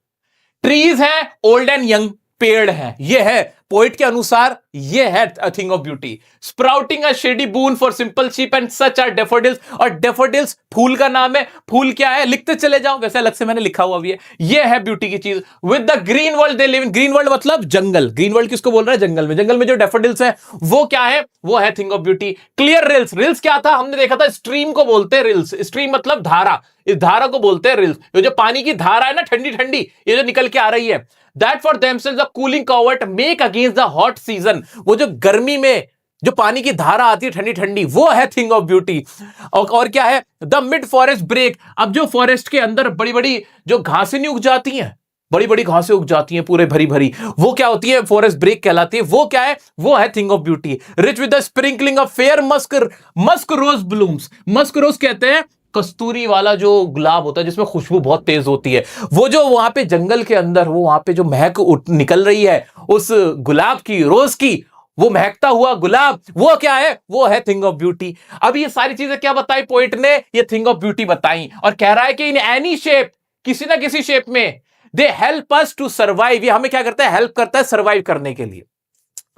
ट्रीज है, ओल्ड एंड यंग पेड़ है, ये है पोइट के अनुसार, ये है a thing of beauty. Sprouting a shady boon for simple sheep and such are daffodils, और डेफोडिल्स फूल का नाम है। फूल क्या है, लिखते चले जाओ, वैसे अलग से मैंने लिखा हुआ भी है। ये है ब्यूटी की चीज। With the green world they live in, green world मतलब जंगल, ग्रीन वर्ल्ड किसको बोल रहा है, जंगल में, जंगल में जो डेफोडिल्स है वो क्या है, वो है thing of beauty. Clear reels, reels क्या था, हमने देखा था स्ट्रीम को बोलते हैं रिल्स, स्ट्रीम मतलब धारा, इस धारा को बोलते हैं रिल्स। ये जो पानी की धारा है ना, ठंडी ठंडी, ये जो निकल के आ रही है, that for themselves a cooling covert make against the hot season, वो जो गर्मी में जो पानी की धारा आती है ठंडी ठंडी, वो है थिंग ऑफ ब्यूटी। और क्या है, द मिड फॉरेस्ट ब्रेक, अब जो फॉरेस्ट के अंदर बड़ी बड़ी जो घासें नहीं उग जाती हैं, बड़ी बड़ी घासें उग जाती हैं पूरे भरी भरी, वो क्या होती है, फॉरेस्ट ब्रेक कहलाती है। वो क्या है, वो है thing of beauty. Rich with the sprinkling of fair musk rose blooms, musk rose कहते हैं कस्तूरी वाला जो गुलाब होता है जिसमें खुशबू बहुत तेज होती है, वो जो वहां पे जंगल के अंदर, वो वहां पे जो महक निकल रही है उस गुलाब की, रोज की, वो महकता हुआ गुलाब, वो क्या है, वो है थिंग ऑफ ब्यूटी। अब ये सारी चीजें क्या बताई पोइट ने, ये थिंग ऑफ ब्यूटी बताई, और कह रहा है कि इन एनी शेप, किसी ना किसी शेप में, they help us to survive, ये हमें क्या करता है, हेल्प करता है सर्वाइव करने के लिए।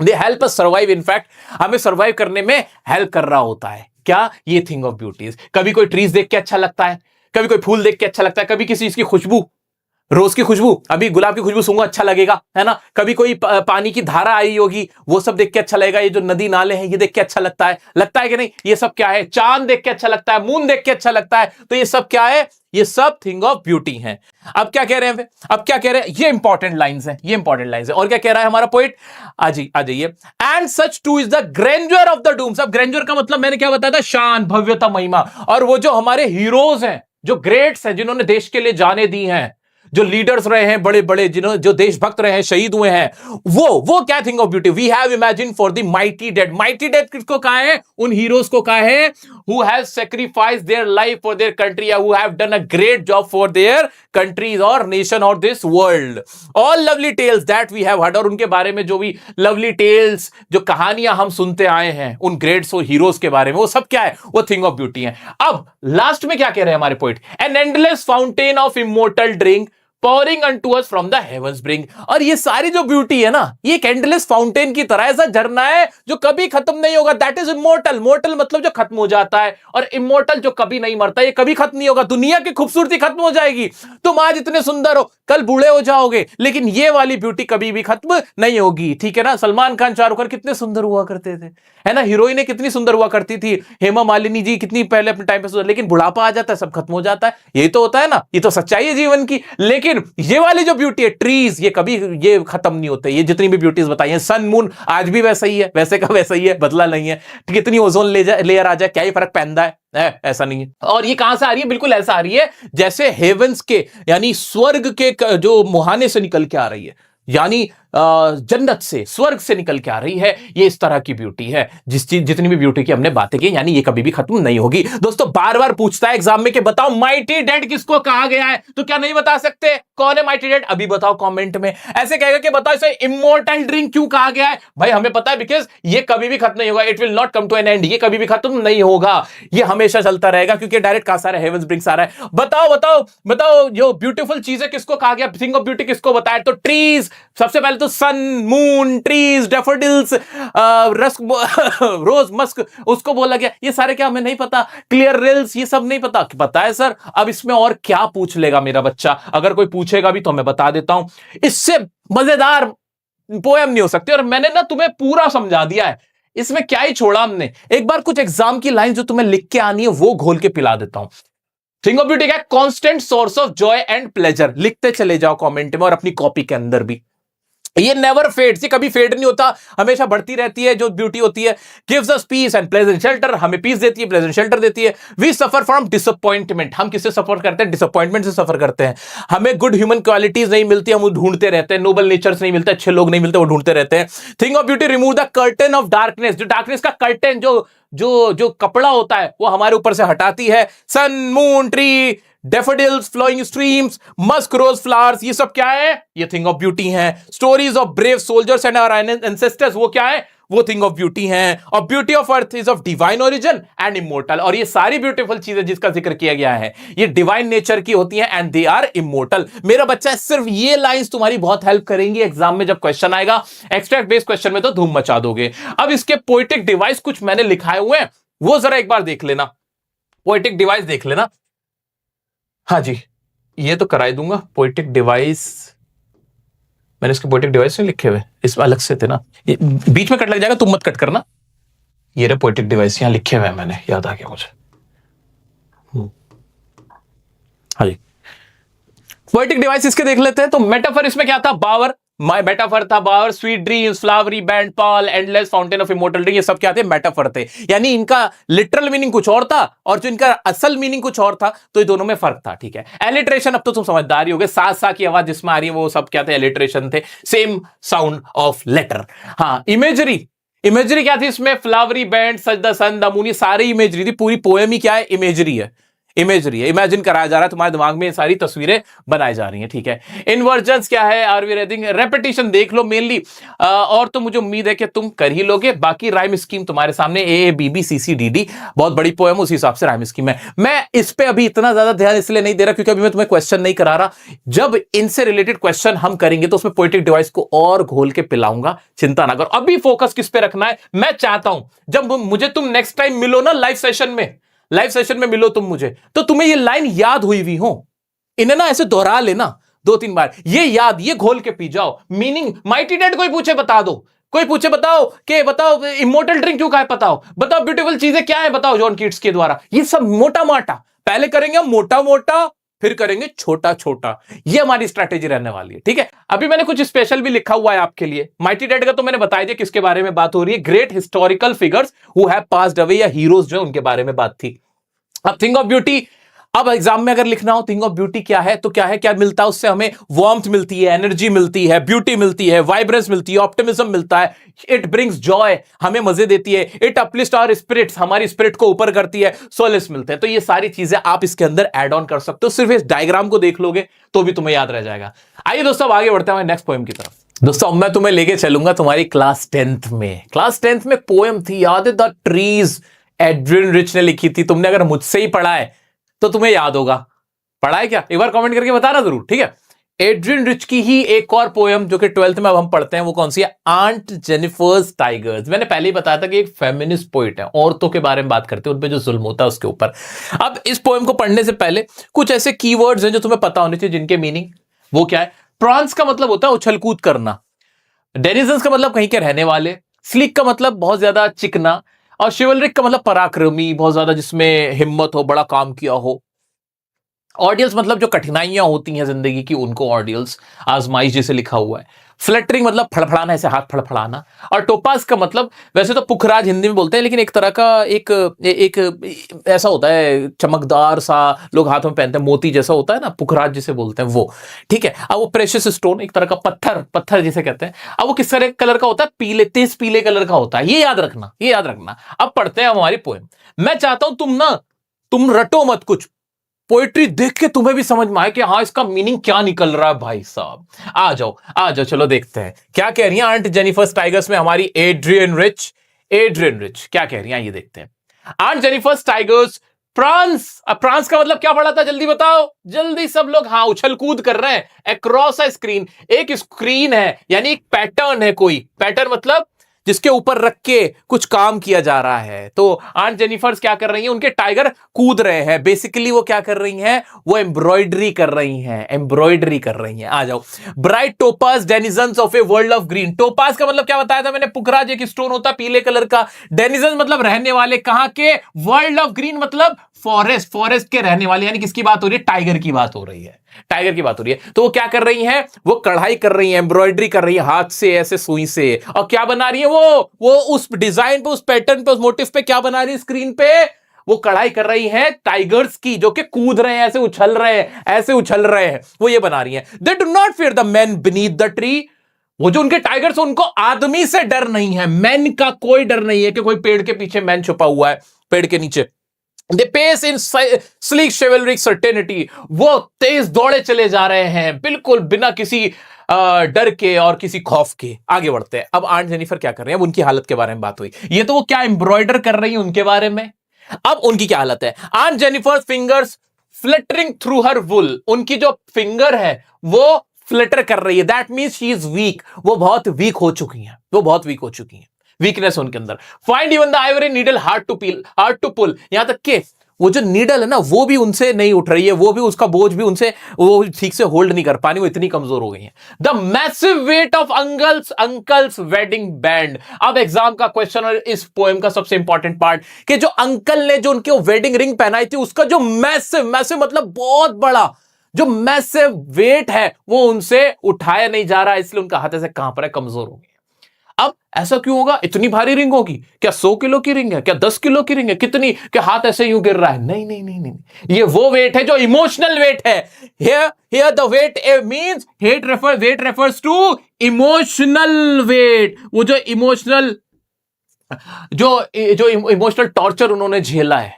दे हेल्प अस सर्वाइव, इनफैक्ट हमें सर्वाइव करने में हेल्प कर रहा होता है। क्या, ये थिंग ऑफ ब्यूटीज। कभी कोई ट्रीज देख के अच्छा लगता है, कभी कोई फूल देख के अच्छा लगता है, कभी किसी चीज की खुशबू, रोज की खुशबू, अभी गुलाब की खुशबू सूंघो अच्छा लगेगा, है ना। कभी कोई पानी की धारा आई होगी, वो सब देख के अच्छा लगेगा। ये जो नदी नाले हैं, ये देख के अच्छा लगता है कि नहीं, ये सब क्या है, चांद देख के अच्छा लगता है, मून देख के अच्छा लगता है, तो ये सब क्या है, ये सब थिंग ऑफ ब्यूटी है। अब क्या कह रहे हैं, अब क्या कह रहे हैं, ये इंपॉर्टेंट लाइंस हैं, ये इंपॉर्टेंट लाइंस हैं। और क्या कह रहा है हमारा पोइट, आ जाइए। And such too is the grandeur of the dooms. अब ग्रैंडर का मतलब मैंने क्या बताया था, शान, भव्यता, महिमा। और वो जो हमारे हीरोज हैं, जो ग्रेट्स हैं, जिन्होंने देश के लिए जाने दी हैं, जो लीडर्स रहे हैं बड़े बड़े, जिन्होंने, जो देशभक्त रहे हैं, शहीद हुए हैं, वो क्या thing of beauty. We have imagine for the mighty dead, mighty dead किसको कहा है, उन हीरोज को कहा है who have sacrificed their life for their country, who have done a great job for their countries और नेशन और this world. All lovely tales that we have heard, और उनके बारे में जो भी लवली टेल्स, जो कहानियां हम सुनते आए हैं उन ग्रेट्स और हीरोज के बारे में, वो सब क्या है, वो थिंग ऑफ ब्यूटी है। अब लास्ट में क्या कह रहे हैं हमारे poet, an endless fountain of immortal drink pouring unto us from the heavens bring। और ये सारी जो ब्यूटी है ना, ये एक एंडलेस फाउंटेन की तरह, ऐसा झरना है जो कभी खत्म नहीं होगा। दैट इज इमोर्टल, मोर्टल मतलब जो खत्म हो जाता है, और इमोर्टल जो कभी नहीं मरता, ये कभी खत्म नहीं होगा। दुनिया की खूबसूरती खत्म हो जाएगी, तुम आज इतने सुंदर हो, कल बूढ़े हो जाओगे, लेकिन ये वाली ब्यूटी कभी भी खत्म नहीं होगी, ठीक है ना। सलमान खान, शाहरुख खान कितने सुंदर हुआ करते थे, है ना। हीरोइनें कितनी सुंदर हुआ करती थी, हेमा मालिनी जी कितनी पहले अपने टाइम पे सुंदर, लेकिन बुढ़ापा आ जाता है, सब खत्म हो जाता है। यही तो होता है ना, ये तो सच्चाई है जीवन की। लेकिन ये वाली जो ब्यूटी है, ट्रीज, ये कभी ये खत्म नहीं होते। ये जितनी भी ब्यूटीज बताई हैं, सन मून आज भी वैसा ही है, वैसे का वैसा ही है, बदला नहीं है। कितनी ओजोन लेयर आ जाए, क्या ही फर्क पहनता है, ऐसा नहीं है। और ये कहां से आ रही है, बिल्कुल ऐसा आ रही है जैसे हेवंस के, यानी स्वर्ग के जो मुहाने से निकल के आ रही है, यानी जन्नत से, स्वर्ग से निकल के आ रही है। ये इस तरह की ब्यूटी है, जितनी भी ब्यूटी की हमने बातें की, यानी ये कभी भी खत्म नहीं होगी। दोस्तों बार बार पूछता है एग्जाम में कि बताओ माइटी डेड किसको कहा गया है, तो क्या नहीं बता सकते कौन है माइटी डेड, अभी बताओ कमेंट में। ऐसे कहेगा कि बताओ इसे इमोर्टल ड्रिंक क्यों कहा गया है, भाई हमें पता है, बिकॉज ये कभी भी खत्म नहीं होगा, it will not come to an end, ये कभी भी खत्म नहीं होगा, ये हमेशा चलता रहेगा, क्योंकि डायरेक्ट कहां से आ रहा है, हेवंस ब्रिंग्स आ रहा है। बताओ बताओ बताओ, जो ब्यूटीफुल चीजें किसको कहा गया, थिंग ऑफ ब्यूटी किसको बताया, तो ट्रीज, सबसे पहले तो सन, मून, ट्रीज, डेफोडिल्स, रोज, मस्क, उसको बोला गया। ये सारे क्या हमें नहीं पता, क्लियर रिल्स, ये सब नहीं पता। पता है सर, अब इसमें और क्या पूछ लेगा मेरा बच्चा, अगर कोई पूछेगा भी तो मैं बता देता हूं। इससे मजेदार पोएम नहीं हो सकती। और मैंने ना तुम्हें पूरा समझा दिया है, इसमें क्या ही छोड़ा हमने। एक बार कुछ एग्जाम की लाइन जो तुम्हें लिख के आनी है वो घोल के पिला देता हूं। थिंग ऑफ ब्यूटी क्या है? Constant source of Joy and pleasure. लिखते चले जाओ कमेंट में और अपनी कॉपी के अंदर भी। ये नेवर फेड्स, ये कभी फेड नहीं होता, हमेशा बढ़ती रहती है जो ब्यूटी होती है। Gives us piece and pleasant shelter, हमें पीस देती है, प्लेजेंट शेल्टर देती है। वी सफर फ्रॉम डिसअपॉइंटमेंट, हम किससे सफर करते हैं? डिसअपॉइंटमेंट से सफर करते हैं। हमें गुड ह्यूमन क्वालिटीज नहीं मिलती, हम वो ढूंढते रहते हैं। नोबल नेचर्स नहीं मिलते, अच्छे लोग नहीं मिलते, वो ढूंढते रहते हैं। Thing of beauty remove the curtain of darkness, जो डार्कनेस का कर्टन, जो जो जो कपड़ा होता है वो हमारे ऊपर से हटाती है। Sun, moon, tree, daffodils, flowing streams, musk rose flowers, ये सब क्या है? ये थिंग ऑफ ब्यूटी है। Stories of brave soldiers and our ancestors, वो क्या है? वो थिंग ऑफ ब्यूटी है। और beauty of earth is of divine origin and immortal, और ये सारी ब्यूटीफुल चीजें जिसका जिक्र किया गया है ये डिवाइन नेचर की होती हैं एंड दे आर इमोर्टल। मेरा बच्चा, सिर्फ ये लाइंस तुम्हारी बहुत हेल्प करेंगी एग्जाम में जब क्वेश्चन आएगा। एक्सट्रैक्ट बेस्ड क्वेश्चन में तो धूम मचा दोगे। अब इसके पोएटिक डिवाइस कुछ मैंने लिखाए हुए हैं, वो जरा एक बार देख लेना। पोएटिक डिवाइस देख लेना। हाँ जी, ये तो कराई दूंगा। पोएटिक डिवाइस, मैंने इसके पोएटिक डिवाइस नहीं लिखे हुए, इसमें अलग से थे ना, ये बीच में कट लग जाएगा, तुम मत कट करना। ये रहे पोएटिक डिवाइस, यहां लिखे हुए हैं मैंने, याद आ गया मुझे। हाँ जी, पोएटिक डिवाइस इसके देख लेते हैं। तो मेटाफर इसमें क्या था? बावर, माय मेटाफर था bower, sweet dreams, flowery band pall, endless fountain of immortal dream, ये सब क्या थे? मेटाफर थे। यानी इनका लिटरल मीनिंग कुछ और था और जो इनका असल मीनिंग कुछ और था, तो ये दोनों में फर्क था। ठीक है, एलिट्रेशन, अब तो तुम समझदार ही हो गए। सा सा की आवाज जिसमें आ रही है वो सब क्या थे? एलिट्रेशन थे, सेम साउंड ऑफ लेटर। हाँ, इमेजरी, इमेजरी क्या थी इसमें? Flowery band, such the sun, the moon, ये सारी इमेजरी थी। पूरी पोएम ही क्या है? इमेजरी है। इमेजरी है, इमेजिन कराया जा रहा है, तुम्हारे दिमाग में ये सारी तस्वीरें बनाई जा रही हैं। ठीक है, इन्वर्जन्स क्या है? Are we reading? रेपिटेशन देख लो मेनली, और तो मुझे उम्मीद है कि तुम कर ही लोगे। बाकी राइम स्कीम तुम्हारे सामने, A B B C C D D, बहुत बड़ी पोएम, उस हिसाब से राइम स्कीम है। मैं इस पे अभी इतना ज्यादा ध्यान इसलिए नहीं दे रहा क्योंकि अभी मैं तुम्हें क्वेश्चन नहीं करा रहा। जब इनसे रिलेटेड क्वेश्चन हम करेंगे तो उसमें पोएटिक डिवाइस को और घोल के पिलाऊंगा, चिंता ना करो। अभी फोकस किस पे रखना है? मैं चाहता हूं जब मुझे तुम नेक्स्ट टाइम मिलो ना लाइव सेशन में, लाइव सेशन में मिलो तुम मुझे, तो तुम्हें ये लाइन याद हुई हुई हो, इन्हें ना ऐसे दोहरा लेना 2-3 बार, ये याद, ये घोल के पी जाओ। मीनिंग माइटी डेड कोई पूछे बता दो, कोई पूछे बताओ कि बताओ इमोर्टल ड्रिंक क्यों कहा है, बताओ बताओ ब्यूटीफुल चीजें क्या है, बताओ जॉन कीट्स के द्वारा। ये सब मोटा माटा पहले करेंगे, मोटा मोटा फिर करेंगे छोटा छोटा, ये हमारी स्ट्रैटेजी रहने वाली है। ठीक है, अभी मैंने कुछ स्पेशल भी लिखा हुआ है आपके लिए। माइटी डेड का तो मैंने बताया दिया किसके बारे में बात हो रही है, great historical figures who have passed away, या हीरोज जो उनके बारे में बात थी। अब थिंग ऑफ ब्यूटी, अब एग्जाम में अगर लिखना हो थिंग ऑफ ब्यूटी क्या है, तो क्या है, क्या मिलता है उससे? हमें वार्मथ मिलती है, एनर्जी मिलती है, ब्यूटी मिलती है, वाइब्रेंस मिलती है, ऑप्टिमिज्म मिलता है, इट ब्रिंग्स जॉय, हमें मजे देती है, इट अपलिफ्ट आवर स्पिरिट्स, हमारी स्पिरिट को ऊपर करती है, सोलेस मिलते हैं। तो ये सारी चीजें आप इसके अंदर ऐड ऑन कर सकते हो, सिर्फ इस डायग्राम को देख लोगे तो भी तुम्हें याद रह जाएगा। आइए दोस्तों, आगे बढ़ते हैं नेक्स्ट पोएम की तरफ। दोस्तों, मैं तुम्हें लेके चलूंगा तुम्हारी क्लास 10th में। क्लास 10th में पोएम थी, याद है, द ट्रीज, एड्रियन रिच ने लिखी थी। तुमने अगर मुझसे ही पढ़ा है तो तुम्हें याद होगा। पढ़ा है क्या? एक बार कमेंट करके बताना जरूर। ठीक है, एड्रियन रिच की ही एक और पोएम जो कि 12th में अब हम पढ़ते हैं, वो कौन सी है? Aunt Jennifer's tigers. मैंने पहले ही बताया था कि एक फेमिनिस्ट पोइट है, औरतों के बारे में बात करते हैं, उन पे जो जुल्म होता है उसके ऊपर। अब इस पोएम को पढ़ने से पहले कुछ ऐसे कीवर्ड्स हैं जो तुम्हें पता होने चाहिए, जिनके मीनिंग वो क्या है। प्रॉन्स का मतलब होता है उछलकूद करना, डेनिजन्स का मतलब कहीं के रहने वाले, स्लीक का मतलब बहुत ज्यादा चिकना, और शिवलरिक का मतलब पराक्रमी, बहुत ज्यादा जिसमें हिम्मत हो, बड़ा काम किया हो। ऑर्डियल्स मतलब जो कठिनाइयां होती हैं जिंदगी की, उनको ऑर्डियल्स, आजमाइश जिसे लिखा हुआ है। फ्लटरिंग मतलब फड़फड़ाना, ऐसे हाथ फड़फड़ाना। और टोपाज का मतलब, वैसे तो पुखराज हिंदी में बोलते हैं, लेकिन एक तरह का एक ऐसा होता है चमकदार सा, लोग हाथों में पहनते हैं, मोती जैसा होता है ना, पुखराज जिसे बोलते हैं वो। ठीक है, अब वो प्रेशियस स्टोन, एक तरह का पत्थर जिसे कहते हैं। अब वो किस तरह कलर का होता है? पीले, तेज पीले कलर का होता है। ये याद रखना, ये याद रखना। अब पढ़ते हैं हमारी पोएम। मैं चाहता हूं तुम रटो मत कुछ, पोएट्री देख के तुम्हें भी समझ में आए कि हाँ इसका मीनिंग क्या निकल रहा है। भाई साहब आ जाओ, चलो देखते हैं क्या कह रही है आंट जेनिफर्स टाइगर्स में हमारी एड्रियन रिच। एड्रियन रिच क्या कह रही है, ये देखते हैं। Aunt Jennifer's tigers, prance. अब प्रांस का मतलब क्या पढ़ा था, जल्दी बताओ, जल्दी सब लोग। हाँ, उछल कूद कर रहे हैं अक्रॉस अ स्क्रीन। एक स्क्रीन है, यानी एक पैटर्न है, कोई पैटर्न मतलब जिसके ऊपर रख के कुछ काम किया जा रहा है। तो आंट जेनिफर्स क्या कर रही हैं, उनके टाइगर कूद रहे हैं। बेसिकली वो क्या कर रही हैं, वो एम्ब्रॉयडरी कर रही हैं, एम्ब्रॉयडरी कर रही हैं। आ जाओ, bright topaz denizens of a world of green. Topaz का मतलब क्या बताया था मैंने, पुखराज एक स्टोन होता है पीले कलर का। डेनिजन मतलब रहने वाले, कहां के, वर्ल्ड ऑफ ग्रीन मतलब फॉरेस्ट, फॉरेस्ट के रहने वाले, यानी किसकी बात हो रही है, टाइगर की बात हो रही है, टाइगर की बात हो रही है। तो वो क्या कर रही हैं, वो कढ़ाई कर रही हैं, एम्ब्रॉयडरी कर रही है हाथ से, ऐसे सुई से। और क्या बना रही है वो उस डिजाइन पे, उस पैटर्न पे, उस मोटिव पे क्या बना रही है, स्क्रीन पे वो कढ़ाई कर रही है टाइगर्स की, जो कि कूद रहे हैं, ऐसे उछल रहे हैं, ऐसे उछल रहे हैं, वो ये बना रही है। They do not fear the man beneath the tree. वो जो उनके टाइगर्स, उनको आदमी से डर नहीं है, मैन का कोई डर नहीं है कि कोई पेड़ के पीछे मैन छुपा हुआ है, पेड़ के नीचे। They pace in sleek chivalric certainty। वो तेज दौड़े चले जा रहे हैं, बिल्कुल बिना किसी डर के और किसी खौफ के। आगे बढ़ते हैं। अब आंट जेनिफर क्या कर रहे हैं, अब उनकी हालत के बारे में बात हुई। ये तो वो क्या एम्ब्रॉयडर कर रही है उनके बारे में। अब उनकी क्या हालत है, aunt Jennifer fingers fluttering through her wool. उनकी जो फिंगर है वो फ्लटर कर रही है, that means she is weak. वो बहुत वीक हो चुकी हैं, वो बहुत वीक हो चुकी हैं, वीकनेस उनके अंदर। Find even the ivory needle hard to peel, hard to pull. यहां तक के वो जो नीडल है ना, वो भी उनसे नहीं उठ रही है, वो भी उसका बोझ भी उनसे वो ठीक से होल्ड नहीं कर पानी, वो इतनी कमजोर हो गई है। The massive weight of uncle's wedding band. अब एग्जाम का क्वेश्चन और इस पोएम का सबसे इंपॉर्टेंट पार्ट, कि जो अंकल ने जो उनके वेडिंग रिंग पहनाई थी, उसका जो मैसिव मतलब बहुत बड़ा जो मैसिव वेट है, वो उनसे उठाया नहीं जा रहा, इसलिए उनका हाथ ऐसे कांप रहा है, कमजोर हो गया। अब ऐसा क्यों होगा, इतनी भारी रिंग होगी क्या, 100 किलो की रिंग है क्या, 10 किलो की रिंग है, कितनी, क्या हाथ ऐसे यूं गिर रहा है, नहीं नहीं नहीं नहीं, ये वो वेट है जो इमोशनल वेट है। here the weight means weight refers to emotional weight. वो जो इमोशनल जो इमोशनल टॉर्चर उन्होंने झेला है,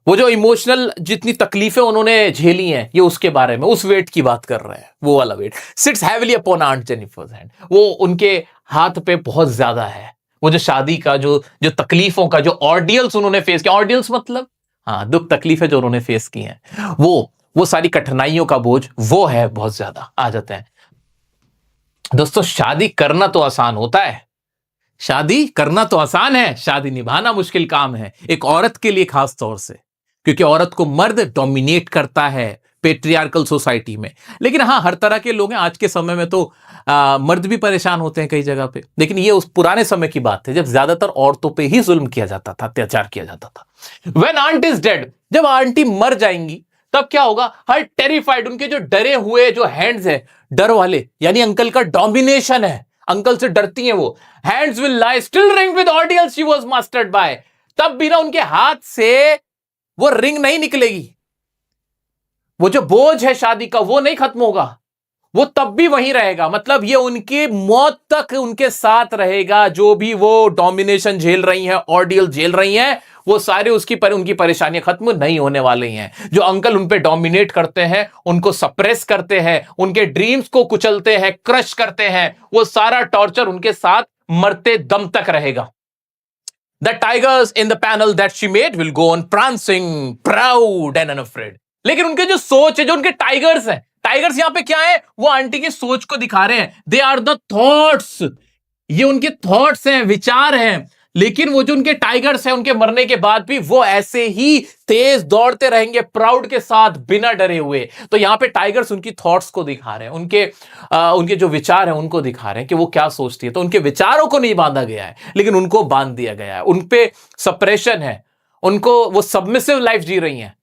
वो जो इमोशनल जितनी तकलीफें उन्होंने झेली हैं, ये उसके बारे में, उस वेट की बात कर रहे हैं, वो वाला weight. Sits heavily upon Aunt Jennifer's hand. वो उनके हाथ पे बहुत ज्यादा है। वो जो शादी का जो तकलीफों का जो ऑर्डियल्स उन्होंने फेस किया, ऑर्डियल्स मतलब हाँ, दुख तकलीफें जो उन्होंने फेस की हैं, वो सारी कठिनाइयों का बोझ वो है बहुत ज्यादा। आ जाते हैं दोस्तों, शादी करना तो आसान होता है, शादी करना तो आसान है, शादी निभाना मुश्किल काम है, एक औरत के लिए खास तौर से, क्योंकि औरत को मर्द डोमिनेट करता है पेट्रियार्कल सोसाइटी में। लेकिन हाँ, हर तरह के लोग हैं, आज के समय में तो मर्द भी परेशान होते हैं कई जगह पे, लेकिन ये उस पुराने समय की बात है जब ज्यादातर औरतों पे ही जुल्म किया जाता था, अत्याचार किया जाता था। व्हेन आंट इज डेड, जब आंटी मर जाएंगी तब क्या होगा, हर टेरिफाइड, उनके जो डरे हुए जो हैंड्स है, डर वाले, यानी अंकल का डोमिनेशन है, अंकल से डरती हैं वो, hands will lie still ring with ordeals she was mastered by. तब भी ना उनके हाथ से वो रिंग नहीं निकलेगी, वो जो बोझ है शादी का वो नहीं खत्म होगा, वो तब भी वहीं रहेगा। मतलब ये उनकी मौत तक उनके साथ रहेगा। जो भी वो डोमिनेशन झेल रही हैं, ऑर्डियल झेल रही हैं, वो सारे उनकी परेशानियां खत्म नहीं होने वाली हैं। जो अंकल उन पे डोमिनेट करते हैं, उनको सप्रेस करते हैं, उनके ड्रीम्स को कुचलते हैं, क्रश करते हैं, वो सारा टॉर्चर उनके साथ मरते दम तक रहेगा। The tigers in the panel that she made will go on prancing, proud and unafraid। लेकिन उनके जो सोच है, जो उनके टाइगर्स हैं, टाइगर्स यहां पे क्या है, वो आंटी की सोच को दिखा रहे हैं। दे आर द थॉट्स, ये उनके थॉट्स हैं, विचार हैं। लेकिन वो जो उनके टाइगर्स हैं, उनके मरने के बाद भी वो ऐसे ही तेज दौड़ते रहेंगे, प्राउड के साथ, बिना डरे हुए। तो यहां पे टाइगर्स उनकी थॉट्स को दिखा रहे हैं, उनके जो विचार हैं उनको दिखा रहे हैं कि वो क्या सोचती है। तो उनके विचारों को नहीं बांधा गया है, लेकिन उनको बांध दिया गया है। उनपे सप्रेशन है, उनको वो सबमिसिव लाइफ जी रही हैं,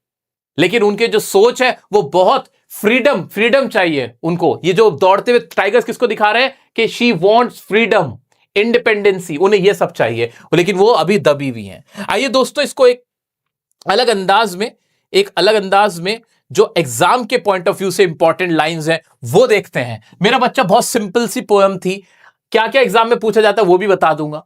लेकिन उनके जो सोच है वो बहुत फ्रीडम चाहिए उनको। ये जो दौड़ते हुए टाइगर्स किसको दिखा रहे हैं कि शी वांट्स फ्रीडम, इंडिपेंडेंसी, उन्हें ये सब चाहिए, लेकिन वो अभी दबी हुई हैं। आइए दोस्तों, इसको एक अलग अंदाज में जो एग्जाम के पॉइंट ऑफ व्यू से इंपॉर्टेंट लाइंस हैं वो देखते हैं। मेरा बच्चा, बहुत सिंपल सी पोएम थी, क्या क्या एग्जाम में पूछा जाता है वो भी बता दूंगा।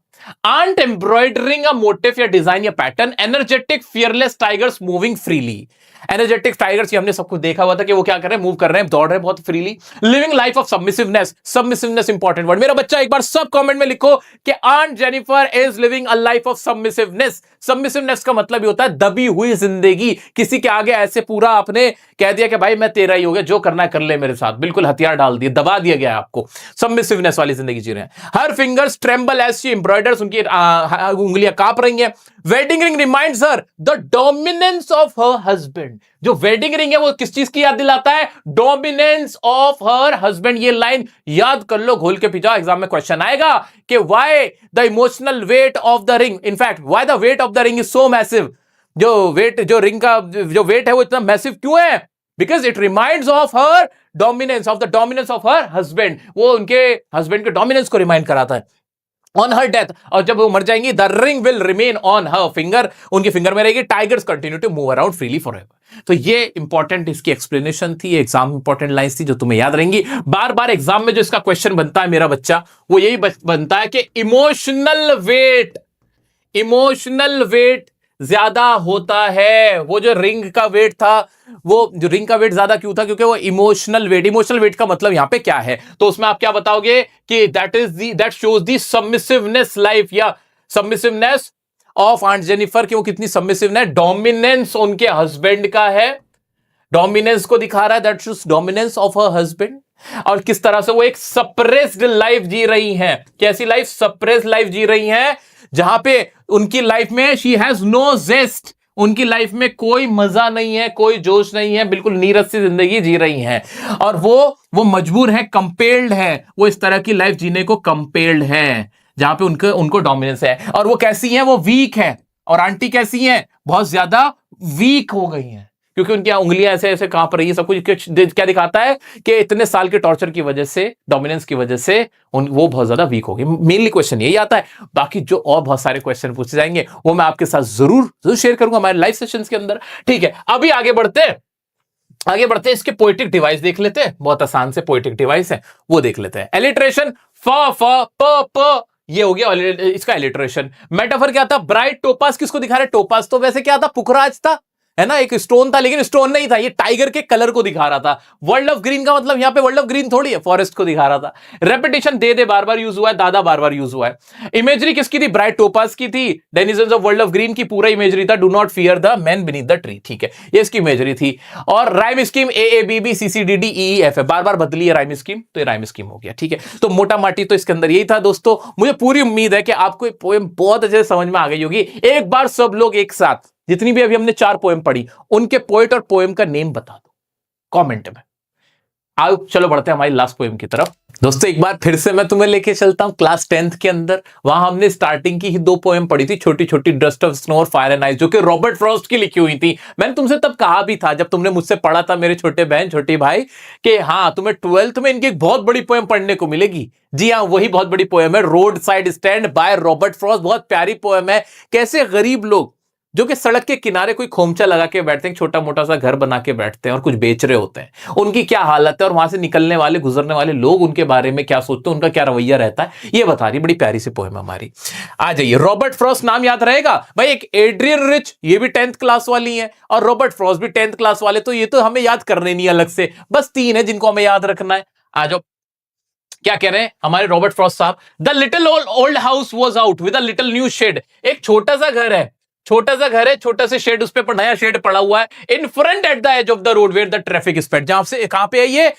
aren't embroidering a motif या डिजाइन या pattern. Energetic fearless tigers moving freely. Energetic tigers, ये हमने सब कुछ देखा हुआ था कि वो क्या कर रहे हैं, मूव कर रहे हैं, दौड़ रहे हैं बहुत freely. Living life of submissiveness. Submissiveness important word. मेरा बच्चा एक बार सब कमेंट में लिखो कि aunt Jennifer is living a life of submissiveness. Submissiveness का मतलब ये होता है दबी हुई जिंदगी. किसी के आगे ऐसे पूरा आपने कह दिया कि भाई मैं तेरा ही हो गया, जो करना है कर ले मेरे साथ. बिल्कुल हथियार डाल दिए, दबा दिया गया आपको. सबमिसिवनेस वाली जिंदगी जी रहे हैं. Her fingers tremble as she embroiders. उनकी उंगलियां कांप रही हैं. Wedding ring reminds her the dominance of her husband. जो वेडिंग रिंग है वो किस चीज की याद दिलाता है? Dominance of her husband. ये लाइन याद कर लो, घोल के पी जाओ. एग्जाम में क्वेश्चन आएगा कि why the emotional weight of the ring, in fact why the weight of the ring is so massive. जो रिंग का जो वेट है वो इतना मैसिव क्यों है? Because it reminds of her dominance, of the dominance of her husband. वो उनके हस्बैंड के डोमिनेंस को रिमाइंड कराता है. ऑन हर डेथ, और जब वो मर जाएंगी, the ring will remain on her finger. उनके फिंगर में रहेगी. Tigers continue to move around freely forever. तो ये इंपॉर्टेंट इसकी एक्सप्लेनेशन थी, एग्जाम इंपॉर्टेंट लाइंस थी जो तुम्हें याद रहेंगी. बार बार एग्जाम में जो इसका क्वेश्चन बनता है मेरा बच्चा, वो यही बनता है कि इमोशनल वेट ज्यादा होता है. वो जो रिंग का वेट था, वो जो रिंग का वेट ज्यादा क्यों था? क्योंकि वो इमोशनल वेट का मतलब यहां पे क्या है? तो उसमें आप क्या बताओगे कि दैट शोज दी सबमिसिवनेस लाइफ या सबमिसिवनेस ऑफ आंट जेनिफर. कि वो कितनी सबमिसिव है. डोमिनेंस उनके हस्बैंड का है, डोमिनेंस को दिखा रहा है. That shows dominance of her husband. और किस तरह से वो एक सप्रेस्ड लाइफ जी रही हैं. कैसी लाइफ? सप्रेस्ड लाइफ जी रही हैं, जहां पे उनकी लाइफ में शी हैज नो जेस्ट. उनकी लाइफ में कोई मजा नहीं है, कोई जोश नहीं है, बिल्कुल नीरस सी जिंदगी जी रही हैं. और वो मजबूर है, कंपेल्ड है, वो इस तरह की लाइफ जीने को कंपेल्ड है, जहां पे उनको डोमिनेंस है. और वो कैसी हैं? वो वीक है. और आंटी कैसी हैं? बहुत ज्यादा वीक हो गई हैं, क्योंकि उनकी उंगलियां ऐसे ऐसे कांप रही है. सब कुछ क्या दिखाता है कि इतने साल के टॉर्चर की वजह से, डोमिनेंस की वजह से वो बहुत ज्यादा वीक हो गई. मेनली क्वेश्चन यही आता है. बाकी जो और बहुत सारे क्वेश्चन पूछे जाएंगे वो मैं आपके साथ जरूर शेयर करूंगा हमारे लाइव सेशंस के अंदर. ठीक है, अभी आगे बढ़ते हैं. इसके पोएटिक डिवाइस देख लेते हैं. बहुत आसान से पोएटिक डिवाइस है, वो देख लेते हैं. एलिट्रेशन, फ फ प प, ये हो गया इसका एलिट्रेशन. मेटाफर क्या था? Bright topaz. किसको दिखा रहे? टोपास तो वैसे क्या था? पुखराज था, है ना, एक स्टोन था, लेकिन स्टोन नहीं था, ये टाइगर के कलर को दिखा रहा था. वर्ल्ड ऑफ ग्रीन का मतलब यहां पे वर्ल्ड ऑफ ग्रीन थोड़ी है, फॉरेस्ट को दिखा रहा था. रेपिटेशन, दे बार बार यूज हुआ है, दादा बार बार यूज हुआ है. इमेजरी किसकी थी? ब्राइट टोपास की थी. Denizens of world of green की पूरा इमेजरी था. Do not fear the man beneath the tree. ठीक है, ये इसकी इमेजरी थी. और rhyme scheme AABB CCDD EEF है. बार बार बदली है राइम स्कीम, तो ये राइम स्कीम हो गया. ठीक है, तो मोटा माटी तो इसके अंदर यही था दोस्तों. मुझे पूरी उम्मीद है कि आपको ये पोएम बहुत अच्छे से समझ में आ गई होगी. एक बार सब लोग एक साथ, जितनी भी अभी हमने 4 पोएम पढ़ी, उनके पोएट और पोएम का नेम बता दो कमेंट में. आओ चलो बढ़ते हैं हमारी लास्ट पोएम की तरफ. दोस्तों एक बार फिर से मैं तुम्हें लेके चलता हूं क्लास 10th के अंदर. वहां हमने स्टार्टिंग की ही 2 पोएम पढ़ी थी, छोटी छोटी, डस्ट ऑफ स्नो और फायर एंड आइस, जो कि रॉबर्ट फ्रॉस्ट की लिखी हुई थी. मैंने तुमसे तब कहा भी था, जब तुमने मुझसे पढ़ा था मेरे छोटे बहन छोटे भाई, कि हाँ तुम्हें 12th में इनकी एक बहुत बड़ी पोएम पढ़ने को मिलेगी. जी हाँ, वही बहुत बड़ी पोएम है, road side stand by Robert Frost. बहुत प्यारी पोएम है. कैसे गरीब लोग जो कि सड़क के किनारे कोई खोमचा लगा के बैठते हैं, छोटा मोटा सा घर बना के बैठते हैं और कुछ बेच रहे होते हैं, उनकी क्या हालत है, और वहां से निकलने वाले गुजरने वाले लोग उनके बारे में क्या सोचते हैं, उनका क्या रवैया रहता है, ये बता रही. बड़ी प्यारी सी पोएम हमारी. आ जाइए. रॉबर्ट फ्रॉस्ट नाम याद रहेगा भाई. एक एड्रियन रिच, ये भी 10th क्लास वाली है, और रॉबर्ट फ्रॉस्ट भी 10th क्लास वाले. तो ये तो हमें याद करने नहीं अलग से, बस 3 है जिनको हमें याद रखना है. आ जाओ. क्या कह रहे हैं हमारे रॉबर्ट फ्रॉस्ट साहब? The little old house was out with a little new shed. एक छोटा सा घर है, छोटा सा शेड, उस पर नया शेड पड़ा हुआ है. In front at the edge of the road where the traffic is sped. जहां से, कहां पे है ये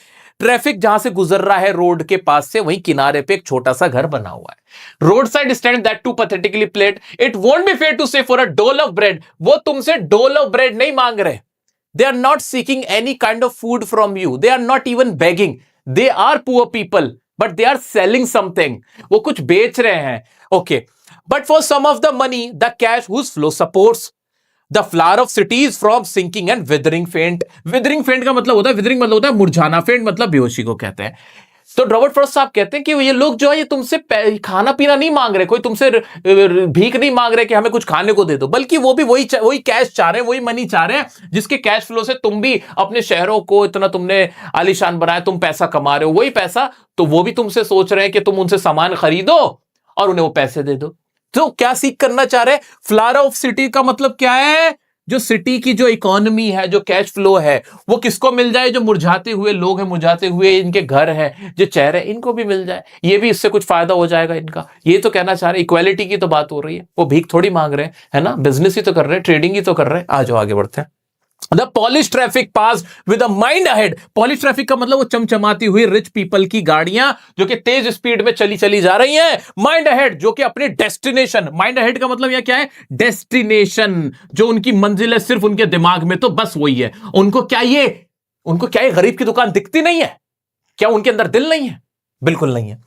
ट्रैफिक? जहां से गुजर रहा है रोड के पास से, वहीं किनारे पे एक छोटा सा घर बना हुआ है. Road side stand that to pathetically plead. It won't be fair to say for a dole of bread. वो तुमसे डोल ऑफ ब्रेड नहीं मांग रहे. They are not seeking any kind of food from you. They are not even begging. They are poor people but they are selling something. वो कुछ बेच रहे हैं. Okay. But for some of the money, the cash whose flow supports the flower of cities from sinking and withering faint. Withering faint का मतलब होता है, withering मतलब होता है मुरझाना, faint मतलब बेहोशी को कहते हैं. तो रॉबर्ट फ्रॉस्ट साहब कहते हैं कि ये लोग जो है ये तुमसे खाना पीना नहीं मांग रहे, कोई तुमसे भीख नहीं मांग रहे कि हमें कुछ खाने को दे दो, बल्कि वो भी वही कैश चाह रहे हैं, वही मनी चाह रहे हैं जिसके कैश फ्लो से तुम भी अपने शहरों को इतना तुमने आलीशान बनाया, तुम पैसा कमा रहे हो. वही पैसा तो वो भी तुमसे सोच रहे हैं कि तुम उनसे सामान खरीदो और उन्हें वो पैसे दे दो. तो क्या सीख करना चाह रहे हैं? फ्लावर ऑफ सिटी का मतलब क्या है? जो सिटी की जो इकोनॉमी है, जो कैश फ्लो है, वो किसको मिल जाए? जो मुरझाते हुए लोग हैं, मुरझाते हुए इनके घर हैं, जो चेहरे, इनको भी मिल जाए। ये भी इससे कुछ फायदा हो जाएगा इनका। ये तो कहना चाह रहे, इक्वालिटी की तो बात हो रही है। वो भीख थोड़ी मांग रहे हैं, है ना, बिजनेस ही तो कर रहे हैं, ट्रेडिंग ही तो कर रहे हैं। आ जाओ आगे बढ़ते हैं। The polish traffic pass with a mind ahead. Polish traffic का मतलब वो चमचमाती हुई रिच पीपल की गाड़ियां जो कि तेज स्पीड में चली चली जा रही हैं। माइंड अहेड जो कि अपने डेस्टिनेशन, माइंड अहेड का मतलब यह क्या है? डेस्टिनेशन, जो उनकी मंजिल है सिर्फ उनके दिमाग में, तो बस वही है उनको। क्या ये गरीब की दुकान दिखती नहीं है? क्या उनके अंदर दिल नहीं है? बिल्कुल नहीं है।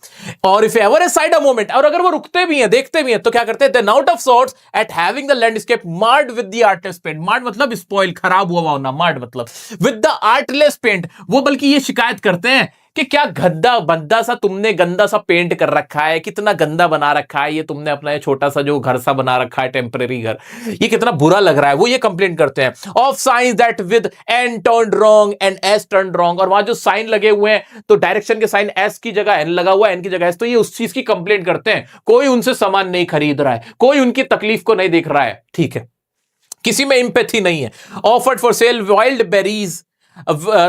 और if ever A side a moment, और अगर वो रुकते भी हैं, देखते भी हैं, तो क्या करते हैं? Then out of sorts at having the landscape marred with the artless paint. Marred मतलब स्पॉइल, खराब हुआ होना, मार्ड मतलब विद द आर्टलेस पेंट। वो बल्कि ये शिकायत करते हैं कि क्या गंदा बंदा सा तुमने गंदा सा पेंट कर रखा है, कितना गंदा बना रखा है ये तुमने अपना ये छोटा सा जो घर सा बना रखा है, टेम्परेरी घर, ये कितना बुरा लग रहा है। वो ये कंप्लेंट करते हैं of science that with N turned wrong and S turned wrong. और वहां जो साइन लगे हुए हैं, तो डायरेक्शन के साइन एस की जगह एन लगा हुआ है, एन की जगह एस, तो ये उस चीज की कंप्लेंट करते हैं। कोई उनसे सामान नहीं खरीद रहा है, कोई उनकी तकलीफ को नहीं देख रहा है, ठीक है, किसी में इंपैथी नहीं है। Offered for sale wild berries,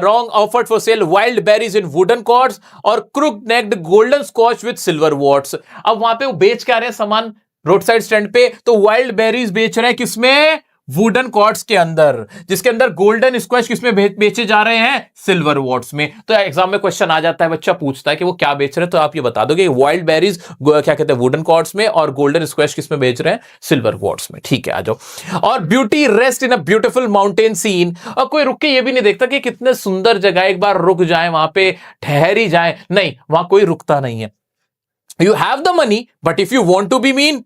wrong, offered for sale wild berries in wooden cords और crook necked golden scotch with silver worts। अब वहां पे वो बेच क्या रहे हैं सामान रोड साइड स्टैंड पे? तो वाइल्ड बेरीज बेच रहे हैं, किसमें? वुडन कॉर्ड्स के अंदर, जिसके अंदर गोल्डन स्क्वैश किसमें बेचे जा रहे हैं? सिल्वर वॉट्स में। तो एग्जाम में क्वेश्चन आ जाता है, बच्चा पूछता है कि वो क्या बेच रहे हैं, तो आप ये बता दोगे वाइल्ड बेरीज क्या कहते हैं? वुडन कॉर्ड्स में, और गोल्डन स्क्वैश किसमें बेच रहे हैं? सिल्वर वॉट्स में, ठीक है, आ जाओ। और beauty rest in a beautiful mountain scene. और कोई रुक के ये भी नहीं देखता कि कितने सुंदर जगह, एक बार रुक जाए वहां पे, ठहर ही जाए, नहीं, वहां कोई रुकता नहीं है। You have the money but if you want to be mean,